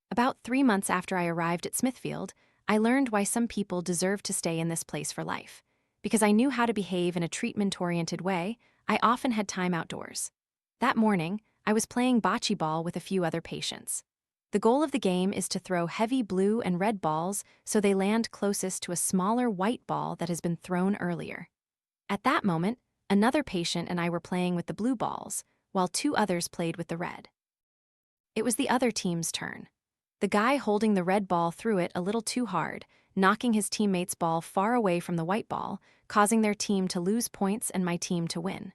About 3 months after I arrived at Smithfield, I learned why some people deserve to stay in this place for life. Because I knew how to behave in a treatment-oriented way, I often had time outdoors. That morning, I was playing bocce ball with a few other patients. The goal of the game is to throw heavy blue and red balls so they land closest to a smaller white ball that has been thrown earlier. At that moment, another patient and I were playing with the blue balls, while 2 others played with the red. It was the other team's turn. The guy holding the red ball threw it a little too hard, knocking his teammate's ball far away from the white ball, causing their team to lose points and my team to win.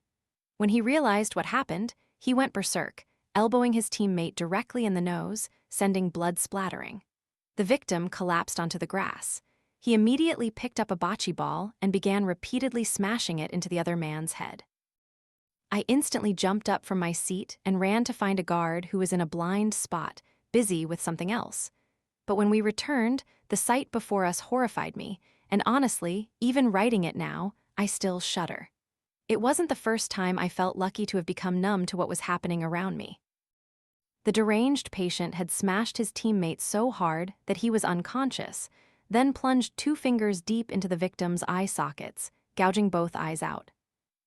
When he realized what happened, he went berserk, elbowing his teammate directly in the nose, sending blood splattering. The victim collapsed onto the grass. He immediately picked up a bocce ball and began repeatedly smashing it into the other man's head. I instantly jumped up from my seat and ran to find a guard who was in a blind spot, busy with something else. But when we returned, the sight before us horrified me, and honestly, even writing it now, I still shudder. It wasn't the first time I felt lucky to have become numb to what was happening around me. The deranged patient had smashed his teammate so hard that he was unconscious, then plunged 2 fingers deep into the victim's eye sockets, gouging both eyes out.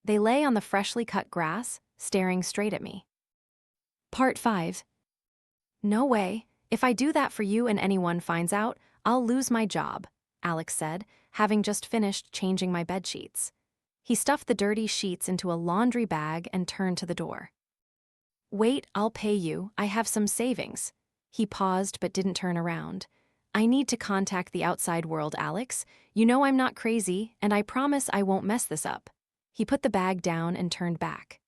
They lay on the freshly cut grass, staring straight at me. Part 5. No way. If I do that for you and anyone finds out, I'll lose my job, Alex said, having just finished changing my bedsheets. He stuffed the dirty sheets into a laundry bag and turned to the door. Wait, I'll pay you. I have some savings. He paused but didn't turn around. I need to contact the outside world, Alex. You know I'm not crazy, and I promise I won't mess this up. He put the bag down and turned back.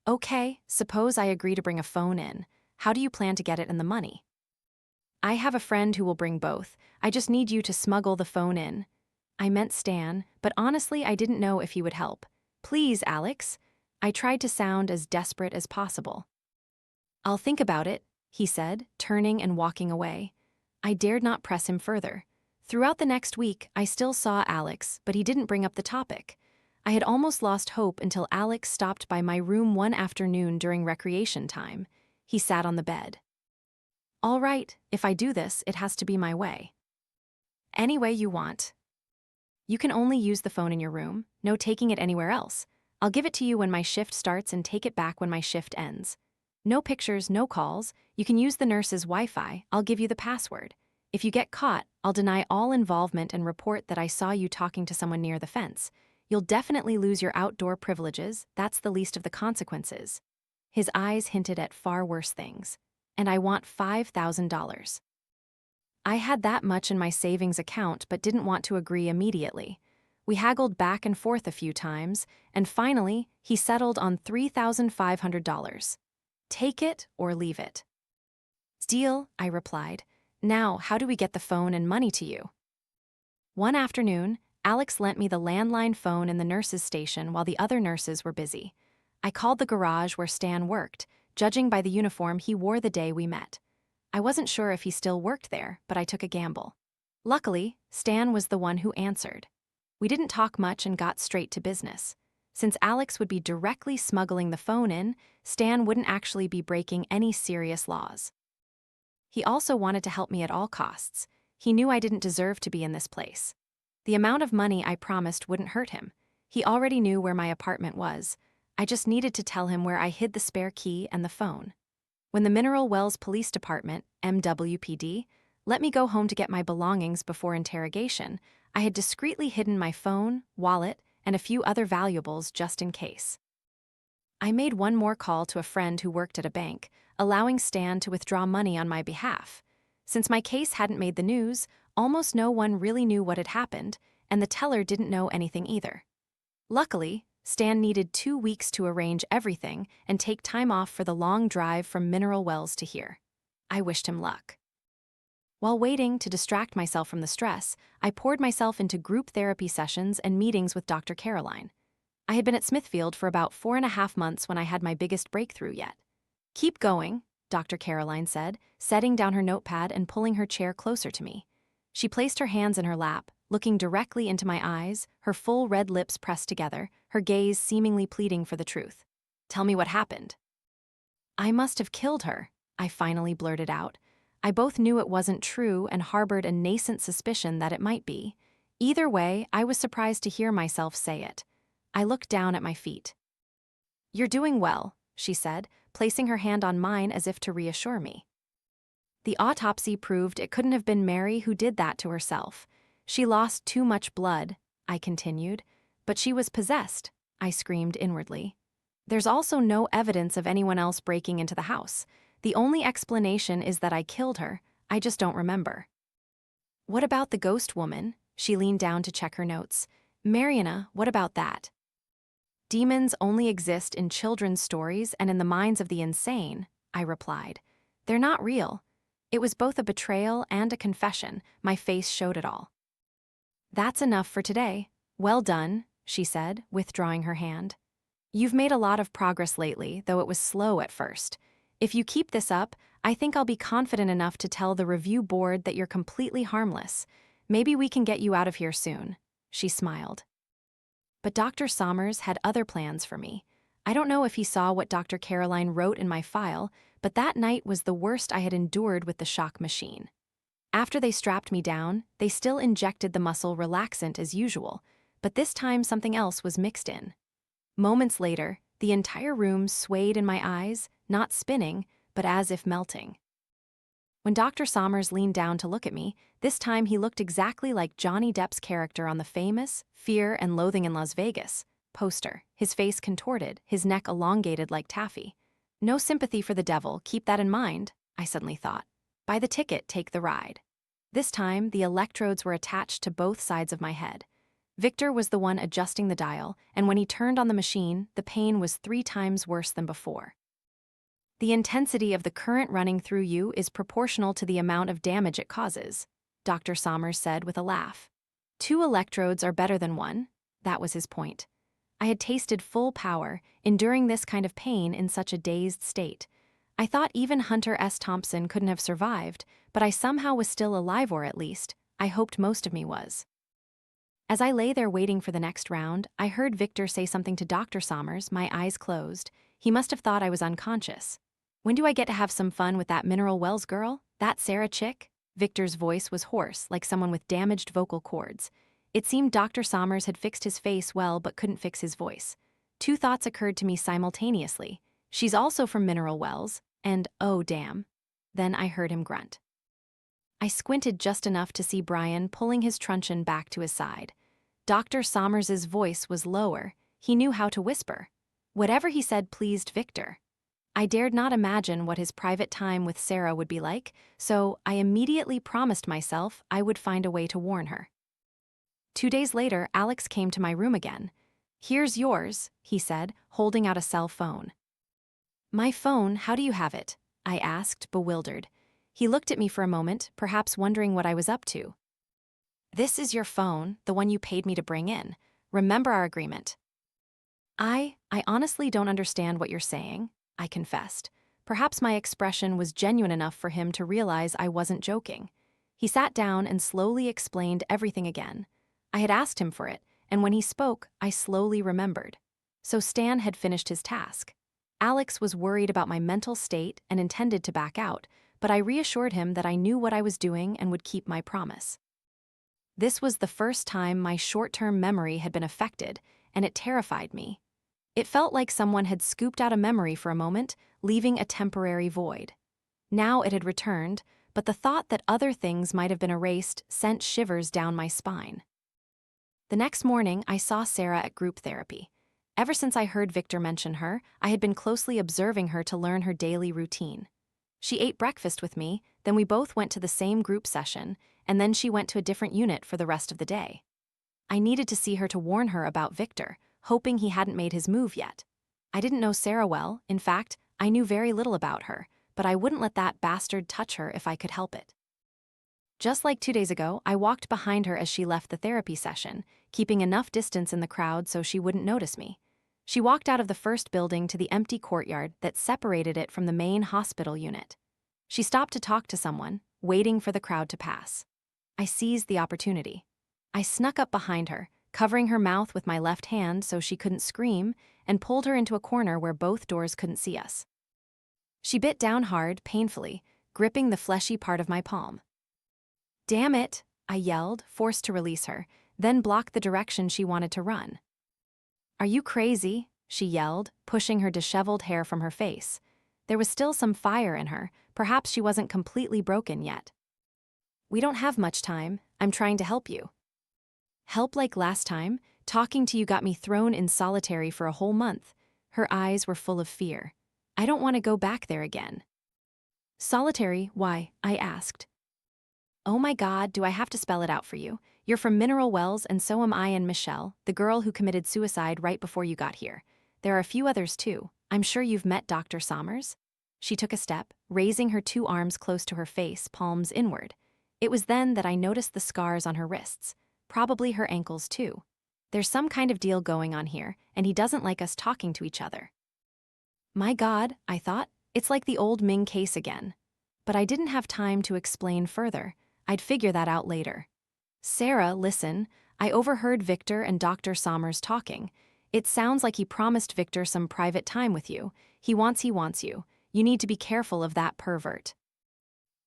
Okay, suppose I agree to bring a phone in. How do you plan to get it and the money? I have a friend who will bring both. I just need you to smuggle the phone in. I meant Stan, but honestly I didn't know if he would help. Please, Alex. I tried to sound as desperate as possible. I'll think about it, he said, turning and walking away. I dared not press him further. Throughout the next week, I still saw Alex, but he didn't bring up the topic. I had almost lost hope until Alex stopped by my room one afternoon during recreation time. He sat on the bed. All right, if I do this, it has to be my way. Any way you want. You can only use the phone in your room, no taking it anywhere else. I'll give it to you when my shift starts and take it back when my shift ends. No pictures, no calls. You can use the nurse's Wi-Fi. I'll give you the password. If you get caught, I'll deny all involvement and report that I saw you talking to someone near the fence. You'll definitely lose your outdoor privileges, that's the least of the consequences. His eyes hinted at far worse things. And I want $5,000. I had that much in my savings account but didn't want to agree immediately. We haggled back and forth a few times, and finally, he settled on $3,500. Take it or leave it. Deal, I replied. Now, how do we get the phone and money to you? One afternoon, Alex lent me the landline phone in the nurses' station while the other nurses were busy. I called the garage where Stan worked, judging by the uniform he wore the day we met. I wasn't sure if he still worked there, but I took a gamble. Luckily, Stan was the one who answered. We didn't talk much and got straight to business. Since Alex would be directly smuggling the phone in, Stan wouldn't actually be breaking any serious laws. He also wanted to help me at all costs. He knew I didn't deserve to be in this place. The amount of money I promised wouldn't hurt him. He already knew where my apartment was. I just needed to tell him where I hid the spare key and the phone. When the Mineral Wells Police Department, MWPD, let me go home to get my belongings before interrogation, I had discreetly hidden my phone, wallet, and a few other valuables just in case. I made one more call to a friend who worked at a bank, allowing Stan to withdraw money on my behalf. Since my case hadn't made the news, almost no one really knew what had happened, and the teller didn't know anything either. Luckily, Stan needed 2 weeks to arrange everything and take time off for the long drive from Mineral Wells to here. I wished him luck. While waiting to distract myself from the stress, I poured myself into group therapy sessions and meetings with Dr. Caroline. I had been at Smithfield for about 4.5 months when I had my biggest breakthrough yet. Keep going, Dr. Caroline said, setting down her notepad and pulling her chair closer to me. She placed her hands in her lap, looking directly into my eyes, her full red lips pressed together, her gaze seemingly pleading for the truth. Tell me what happened. I must have killed her, I finally blurted out. I both knew it wasn't true and harbored a nascent suspicion that it might be. Either way, I was surprised to hear myself say it. I looked down at my feet. You're doing well, she said, placing her hand on mine as if to reassure me. The autopsy proved it couldn't have been Mary who did that to herself. She lost too much blood, I continued. But she was possessed, I screamed inwardly. There's also no evidence of anyone else breaking into the house. The only explanation is that I killed her, I just don't remember. What about the ghost woman? She leaned down to check her notes. Mariana, what about that? Demons only exist in children's stories and in the minds of the insane, I replied. They're not real. It was both a betrayal and a confession. My face showed it all. That's enough for today. Well done, she said, withdrawing her hand. You've made a lot of progress lately, though it was slow at first. If you keep this up, I think I'll be confident enough to tell the review board that you're completely harmless. Maybe we can get you out of here soon, she smiled. But Dr. Sommers had other plans for me. I don't know if he saw what Dr. Caroline wrote in my file, but that night was the worst I had endured with the shock machine. After they strapped me down, they still injected the muscle relaxant as usual, but this time something else was mixed in. Moments later, the entire room swayed in my eyes, not spinning, but as if melting. When Dr. Sommers leaned down to look at me, this time he looked exactly like Johnny Depp's character on the famous Fear and Loathing in Las Vegas poster, his face contorted, his neck elongated like taffy. No sympathy for the devil, keep that in mind, I suddenly thought. Buy the ticket, take the ride. This time, the electrodes were attached to both sides of my head. Victor was the one adjusting the dial, and when he turned on the machine, the pain was 3 times worse than before. The intensity of the current running through you is proportional to the amount of damage it causes, Dr. Sommers said with a laugh. 2 electrodes are better than 1, that was his point. I had tasted full power, enduring this kind of pain in such a dazed state. I thought even Hunter S. Thompson couldn't have survived, but I somehow was still alive, or at least, I hoped most of me was. As I lay there waiting for the next round, I heard Victor say something to Dr. Sommers, my eyes closed. He must have thought I was unconscious. When do I get to have some fun with that Mineral Wells girl? That Sarah chick? Victor's voice was hoarse, like someone with damaged vocal cords. It seemed Dr. Sommers had fixed his face well but couldn't fix his voice. 2 thoughts occurred to me simultaneously. She's also from Mineral Wells, and oh damn. Then I heard him grunt. I squinted just enough to see Brian pulling his truncheon back to his side. Dr. Sommers's voice was lower. He knew how to whisper. Whatever he said pleased Victor. I dared not imagine what his private time with Sarah would be like, so I immediately promised myself I would find a way to warn her. 2 days later, Alex came to my room again. "Here's yours," he said, holding out a cell phone. "My phone, how do you have it?" I asked, bewildered. He looked at me for a moment, perhaps wondering what I was up to. "This is your phone, the one you paid me to bring in. Remember our agreement." I honestly don't understand what you're saying," I confessed. Perhaps my expression was genuine enough for him to realize I wasn't joking. He sat down and slowly explained everything again. I had asked him for it, and when he spoke, I slowly remembered. So Stan had finished his task. Alex was worried about my mental state and intended to back out, but I reassured him that I knew what I was doing and would keep my promise. This was the first time my short-term memory had been affected, and it terrified me. It felt like someone had scooped out a memory for a moment, leaving a temporary void. Now it had returned, but the thought that other things might have been erased sent shivers down my spine. The next morning, I saw Sarah at group therapy. Ever since I heard Victor mention her, I had been closely observing her to learn her daily routine. She ate breakfast with me, then we both went to the same group session, and then she went to a different unit for the rest of the day. I needed to see her to warn her about Victor, hoping he hadn't made his move yet. I didn't know Sarah well. In fact, I knew very little about her, but I wouldn't let that bastard touch her if I could help it. Just like 2 days ago, I walked behind her as she left the therapy session, keeping enough distance in the crowd so she wouldn't notice me. She walked out of the first building to the empty courtyard that separated it from the main hospital unit. She stopped to talk to someone, waiting for the crowd to pass. I seized the opportunity. I snuck up behind her, covering her mouth with my left hand so she couldn't scream, and pulled her into a corner where both doors couldn't see us. She bit down hard, painfully, gripping the fleshy part of my palm. "Damn it," I yelled, forced to release her, then blocked the direction she wanted to run. "Are you crazy?" she yelled, pushing her disheveled hair from her face. There was still some fire in her, perhaps she wasn't completely broken yet. "We don't have much time, I'm trying to help you." "Help like last time? Talking to you got me thrown in solitary for a whole month." Her eyes were full of fear. "I don't want to go back there again." "Solitary, why?" I asked. "Oh my God, do I have to spell it out for you? You're from Mineral Wells and so am I and Michelle, the girl who committed suicide right before you got here. There are a few others too. I'm sure you've met Dr. Sommers." She took a step, raising her 2 arms close to her face, palms inward. It was then that I noticed the scars on her wrists. Probably her ankles too. There's some kind of deal going on here, and he doesn't like us talking to each other. My God, I thought, it's like the old Ming case again. But I didn't have time to explain further. I'd figure that out later. "Sarah, listen, I overheard Victor and Dr. Sommers talking. It sounds like he promised Victor some private time with you. He wants you. You need to be careful of that pervert."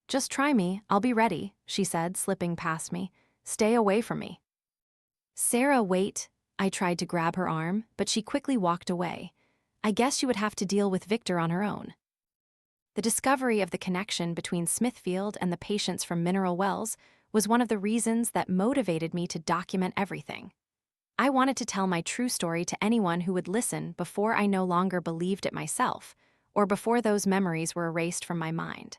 "Just try me, I'll be ready," she said, slipping past me. "Stay away from me." "Sarah, wait." I tried to grab her arm, but she quickly walked away. I guess she would have to deal with Victor on her own. The discovery of the connection between Smithfield and the patients from Mineral Wells was one of the reasons that motivated me to document everything. I wanted to tell my true story to anyone who would listen before I no longer believed it myself, or before those memories were erased from my mind.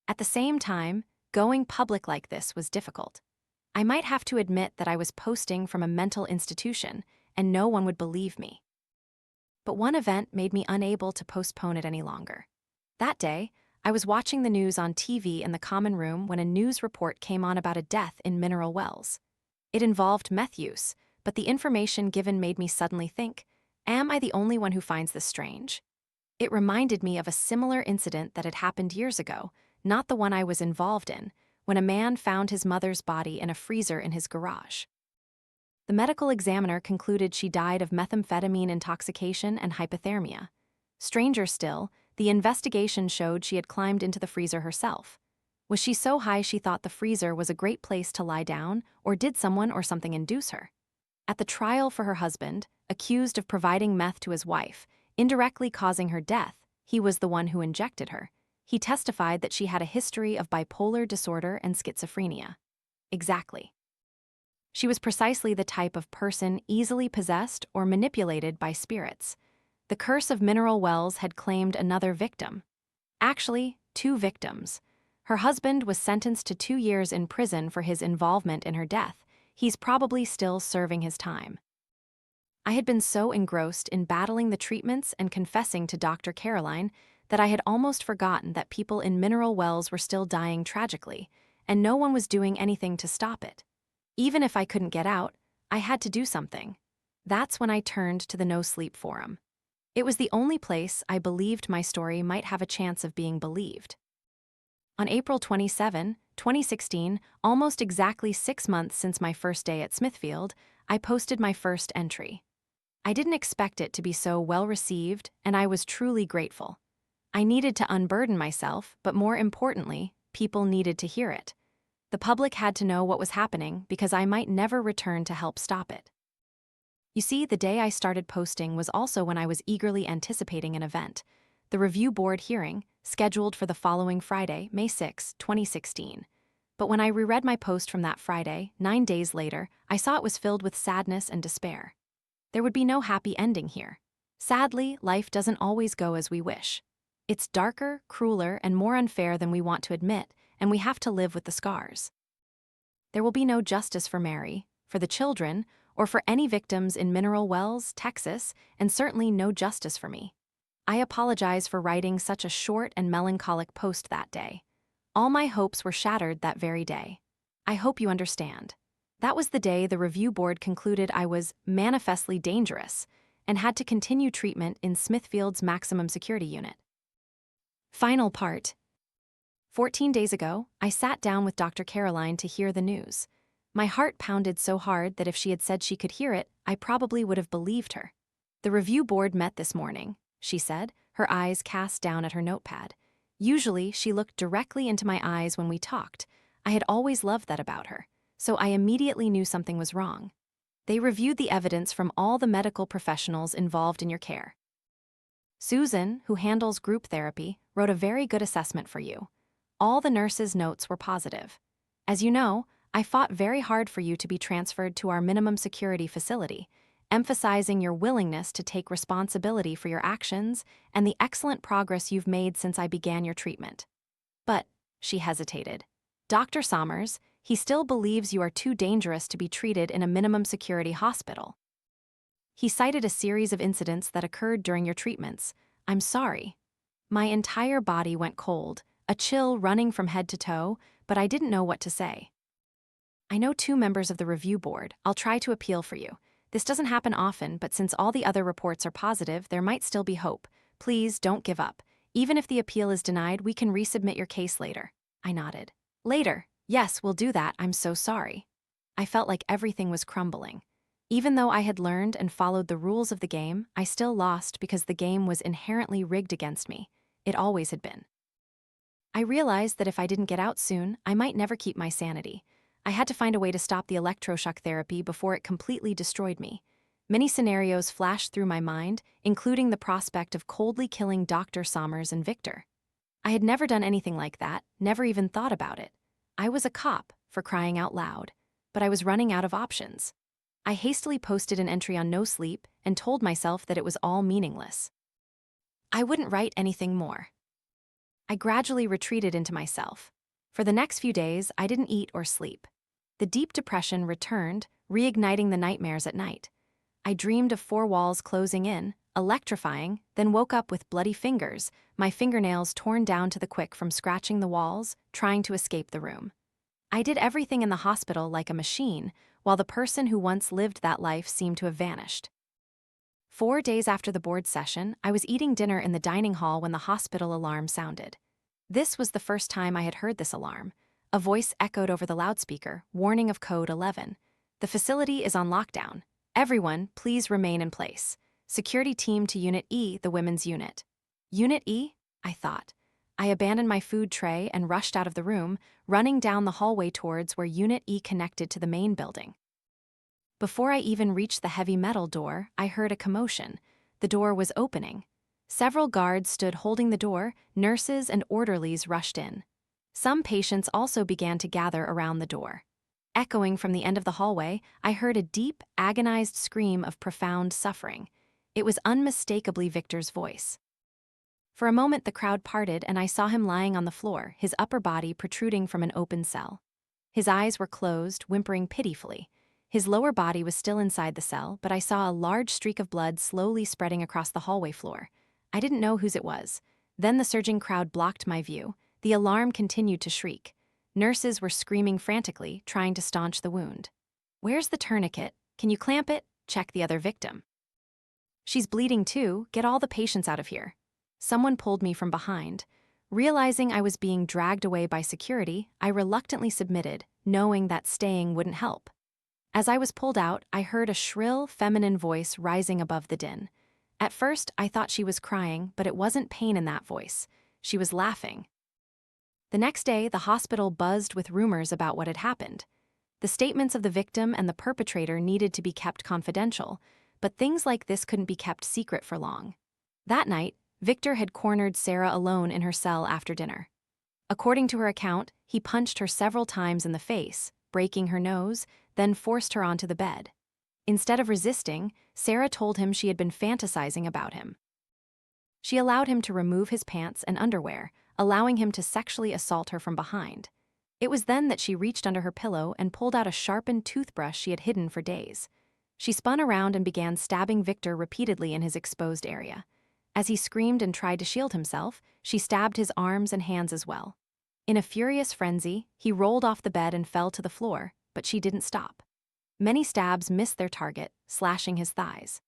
At the same time, going public like this was difficult. I might have to admit that I was posting from a mental institution, and no one would believe me. But one event made me unable to postpone it any longer. That day, I was watching the news on TV in the common room when a news report came on about a death in Mineral Wells. It involved meth use, but the information given made me suddenly think, am I the only one who finds this strange? It reminded me of a similar incident that had happened years ago, not the one I was involved in, when a man found his mother's body in a freezer in his garage. The medical examiner concluded she died of methamphetamine intoxication and hypothermia. Stranger still, the investigation showed she had climbed into the freezer herself. Was she so high she thought the freezer was a great place to lie down, or did someone or something induce her? At the trial for her husband, accused of providing meth to his wife, indirectly causing her death, he was the one who injected her. He testified that she had a history of bipolar disorder and schizophrenia. Exactly. She was precisely the type of person easily possessed or manipulated by spirits. The curse of Mineral Wells had claimed another victim. Actually, two victims. Her husband was sentenced to 2 years in prison for his involvement in her death. He's probably still serving his time. I had been so engrossed in battling the treatments and confessing to Dr. Caroline that I had almost forgotten that people in Mineral Wells were still dying tragically, and no one was doing anything to stop it. Even if I couldn't get out, I had to do something. That's when I turned to the No Sleep Forum. It was the only place I believed my story might have a chance of being believed. On April 27, 2016, almost exactly 6 months since my first day at Smithfield, I posted my first entry. I didn't expect it to be so well received, and I was truly grateful. I needed to unburden myself, but more importantly, people needed to hear it. The public had to know what was happening because I might never return to help stop it. You see, the day I started posting was also when I was eagerly anticipating an event, the review board hearing, scheduled for the following Friday, May 6, 2016. But when I reread my post from that Friday, 9 days later, I saw it was filled with sadness and despair. There would be no happy ending here. Sadly, life doesn't always go as we wish. It's darker, crueler, and more unfair than we want to admit, and we have to live with the scars. There will be no justice for Mary, for the children, or for any victims in Mineral Wells, Texas, and certainly no justice for me. I apologize for writing such a short and melancholic post that day. All my hopes were shattered that very day. I hope you understand. That was the day the review board concluded I was manifestly dangerous and had to continue treatment in Smithfield's maximum security unit. Final part. 14 days ago, I sat down with Dr. Caroline to hear the news. My heart pounded so hard that if she had said she could hear it, I probably would have believed her. The review board met this morning, she said, her eyes cast down at her notepad. Usually, she looked directly into my eyes when we talked. I had always loved that about her, so I immediately knew something was wrong. They reviewed the evidence from all the medical professionals involved in your care. Susan, who handles group therapy, wrote a very good assessment for you. All the nurses' notes were positive. As you know, I fought very hard for you to be transferred to our minimum security facility, emphasizing your willingness to take responsibility for your actions and the excellent progress you've made since I began your treatment. But, she hesitated, Dr. Sommers, he still believes you are too dangerous to be treated in a minimum security hospital. He cited a series of incidents that occurred during your treatments. I'm sorry. My entire body went cold, a chill running from head to toe, but I didn't know what to say. I know 2 members of the review board. I'll try to appeal for you. This doesn't happen often, but since all the other reports are positive, there might still be hope. Please don't give up. Even if the appeal is denied, we can resubmit your case later. I nodded. Later? Yes, we'll do that. I'm so sorry. I felt like everything was crumbling. Even though I had learned and followed the rules of the game, I still lost because the game was inherently rigged against me. It always had been. I realized that if I didn't get out soon, I might never keep my sanity. I had to find a way to stop the electroshock therapy before it completely destroyed me. Many scenarios flashed through my mind, including the prospect of coldly killing Dr. Sommers and Victor. I had never done anything like that, never even thought about it. I was a cop, for crying out loud, but I was running out of options. I hastily posted an entry on No Sleep and told myself that it was all meaningless. I wouldn't write anything more. I gradually retreated into myself. For the next few days, I didn't eat or sleep. The deep depression returned, reigniting the nightmares at night. I dreamed of 4 walls closing in, electrifying, then woke up with bloody fingers, my fingernails torn down to the quick from scratching the walls, trying to escape the room. I did everything in the hospital like a machine, while the person who once lived that life seemed to have vanished. 4 days after the board session, I was eating dinner in the dining hall when the hospital alarm sounded. This was the first time I had heard this alarm. A voice echoed over the loudspeaker, warning of Code 11. The facility is on lockdown. Everyone, please remain in place. Security team to Unit E, the women's unit. Unit E? I thought. I abandoned my food tray and rushed out of the room, running down the hallway towards where Unit E connected to the main building. Before I even reached the heavy metal door, I heard a commotion. The door was opening. Several guards stood holding the door, nurses and orderlies rushed in. Some patients also began to gather around the door. Echoing from the end of the hallway, I heard a deep, agonized scream of profound suffering. It was unmistakably Victor's voice. For a moment the crowd parted and I saw him lying on the floor, his upper body protruding from an open cell. His eyes were closed, whimpering pitifully. His lower body was still inside the cell, but I saw a large streak of blood slowly spreading across the hallway floor. I didn't know whose it was. Then the surging crowd blocked my view. The alarm continued to shriek. Nurses were screaming frantically, trying to staunch the wound. "Where's the tourniquet? Can you clamp it?" Check the other victim. "She's bleeding too. Get all the patients out of here." Someone pulled me from behind. Realizing I was being dragged away by security, I reluctantly submitted, knowing that staying wouldn't help. As I was pulled out, I heard a shrill, feminine voice rising above the din. At first, I thought she was crying, but it wasn't pain in that voice. She was laughing. The next day, the hospital buzzed with rumors about what had happened. The statements of the victim and the perpetrator needed to be kept confidential, but things like this couldn't be kept secret for long. That night, Victor had cornered Sarah alone in her cell after dinner. According to her account, he punched her several times in the face, breaking her nose, then forced her onto the bed. Instead of resisting, Sarah told him she had been fantasizing about him. She allowed him to remove his pants and underwear, allowing him to sexually assault her from behind. It was then that she reached under her pillow and pulled out a sharpened toothbrush she had hidden for days. She spun around and began stabbing Victor repeatedly in his exposed area. As he screamed and tried to shield himself, she stabbed his arms and hands as well. In a furious frenzy, he rolled off the bed and fell to the floor, but she didn't stop. Many stabs missed their target, slashing his thighs.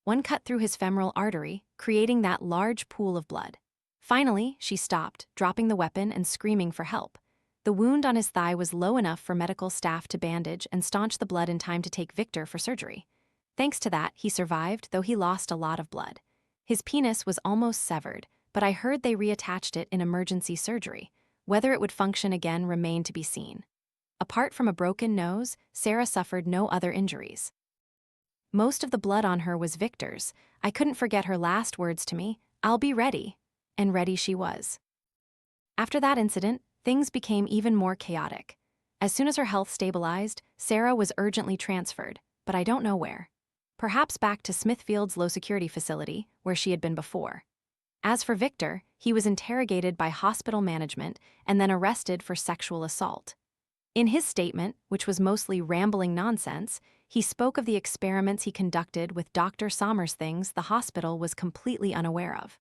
One cut through his femoral artery, creating that large pool of blood. Finally, she stopped, dropping the weapon and screaming for help. The wound on his thigh was low enough for medical staff to bandage and staunch the blood in time to take Victor for surgery. Thanks to that, he survived, though he lost a lot of blood. His penis was almost severed, but I heard they reattached it in emergency surgery. Whether it would function again remained to be seen. Apart from a broken nose, Sarah suffered no other injuries. Most of the blood on her was Victor's. I couldn't forget her last words to me, "I'll be ready." And ready she was. After that incident, things became even more chaotic. As soon as her health stabilized, Sarah was urgently transferred, but I don't know where. Perhaps back to Smithfield's low-security facility, where she had been before. As for Victor, he was interrogated by hospital management and then arrested for sexual assault. In his statement, which was mostly rambling nonsense, he spoke of the experiments he conducted with Dr. Sommers, things the hospital was completely unaware of.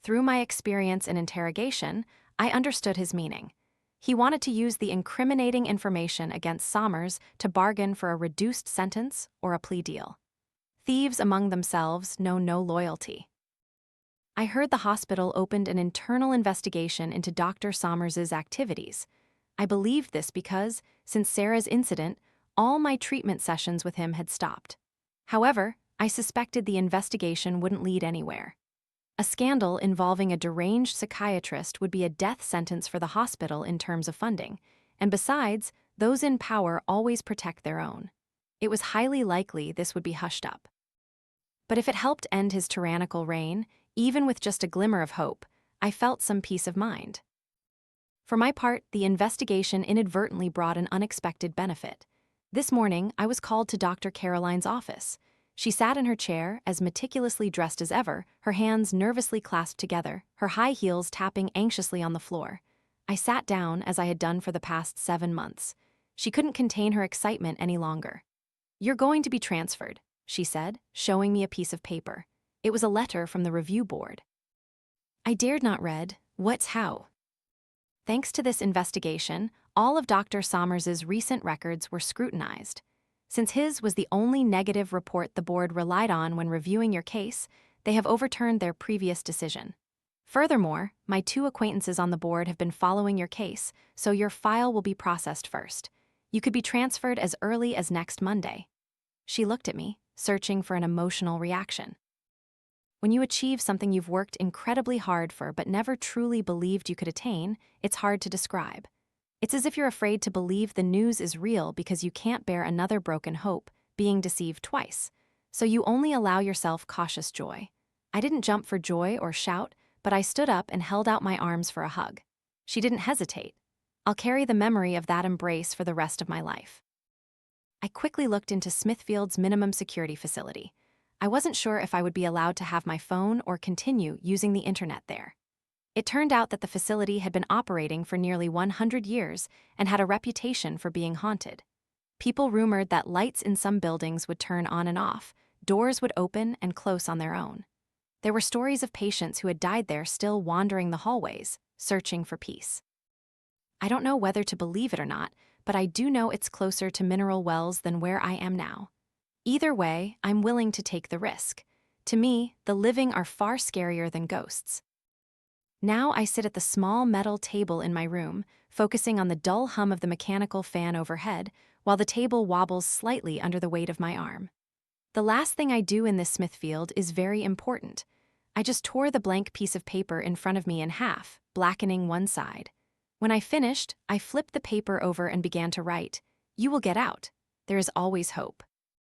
Through my experience in interrogation, I understood his meaning. He wanted to use the incriminating information against Sommers to bargain for a reduced sentence or a plea deal. Thieves among themselves know no loyalty. I heard the hospital opened an internal investigation into Dr. Sommers's activities. I believed this because, since Sarah's incident, all my treatment sessions with him had stopped. However, I suspected the investigation wouldn't lead anywhere. A scandal involving a deranged psychiatrist would be a death sentence for the hospital in terms of funding, and besides, those in power always protect their own. It was highly likely this would be hushed up. But if it helped end his tyrannical reign, even with just a glimmer of hope, I felt some peace of mind. For my part, the investigation inadvertently brought an unexpected benefit. This morning, I was called to Dr. Caroline's office. She sat in her chair, as meticulously dressed as ever, her hands nervously clasped together, her high heels tapping anxiously on the floor. I sat down, as I had done for the past 7 months. She couldn't contain her excitement any longer. "You're going to be transferred," she said, showing me a piece of paper. It was a letter from the review board. I dared not read, "What's how?" Thanks to this investigation, all of Dr. Sommers's recent records were scrutinized. Since his was the only negative report the board relied on when reviewing your case, they have overturned their previous decision. Furthermore, my 2 acquaintances on the board have been following your case, so your file will be processed first. You could be transferred as early as next Monday. She looked at me, searching for an emotional reaction. When you achieve something you've worked incredibly hard for but never truly believed you could attain, it's hard to describe. It's as if you're afraid to believe the news is real because you can't bear another broken hope, being deceived twice. So you only allow yourself cautious joy. I didn't jump for joy or shout, but I stood up and held out my arms for a hug. She didn't hesitate. I'll carry the memory of that embrace for the rest of my life. I quickly looked into Smithfield's minimum security facility. I wasn't sure if I would be allowed to have my phone or continue using the internet there. It turned out that the facility had been operating for nearly 100 years and had a reputation for being haunted. People rumored that lights in some buildings would turn on and off, doors would open and close on their own. There were stories of patients who had died there still wandering the hallways, searching for peace. I don't know whether to believe it or not, but I do know it's closer to mineral wells than where I am now. Either way, I'm willing to take the risk. To me, the living are far scarier than ghosts. Now I sit at the small metal table in my room, focusing on the dull hum of the mechanical fan overhead, while the table wobbles slightly under the weight of my arm. The last thing I do in this Smithfield is very important. I just tore the blank piece of paper in front of me in half, blackening one side. When I finished, I flipped the paper over and began to write, "You will get out. There is always hope."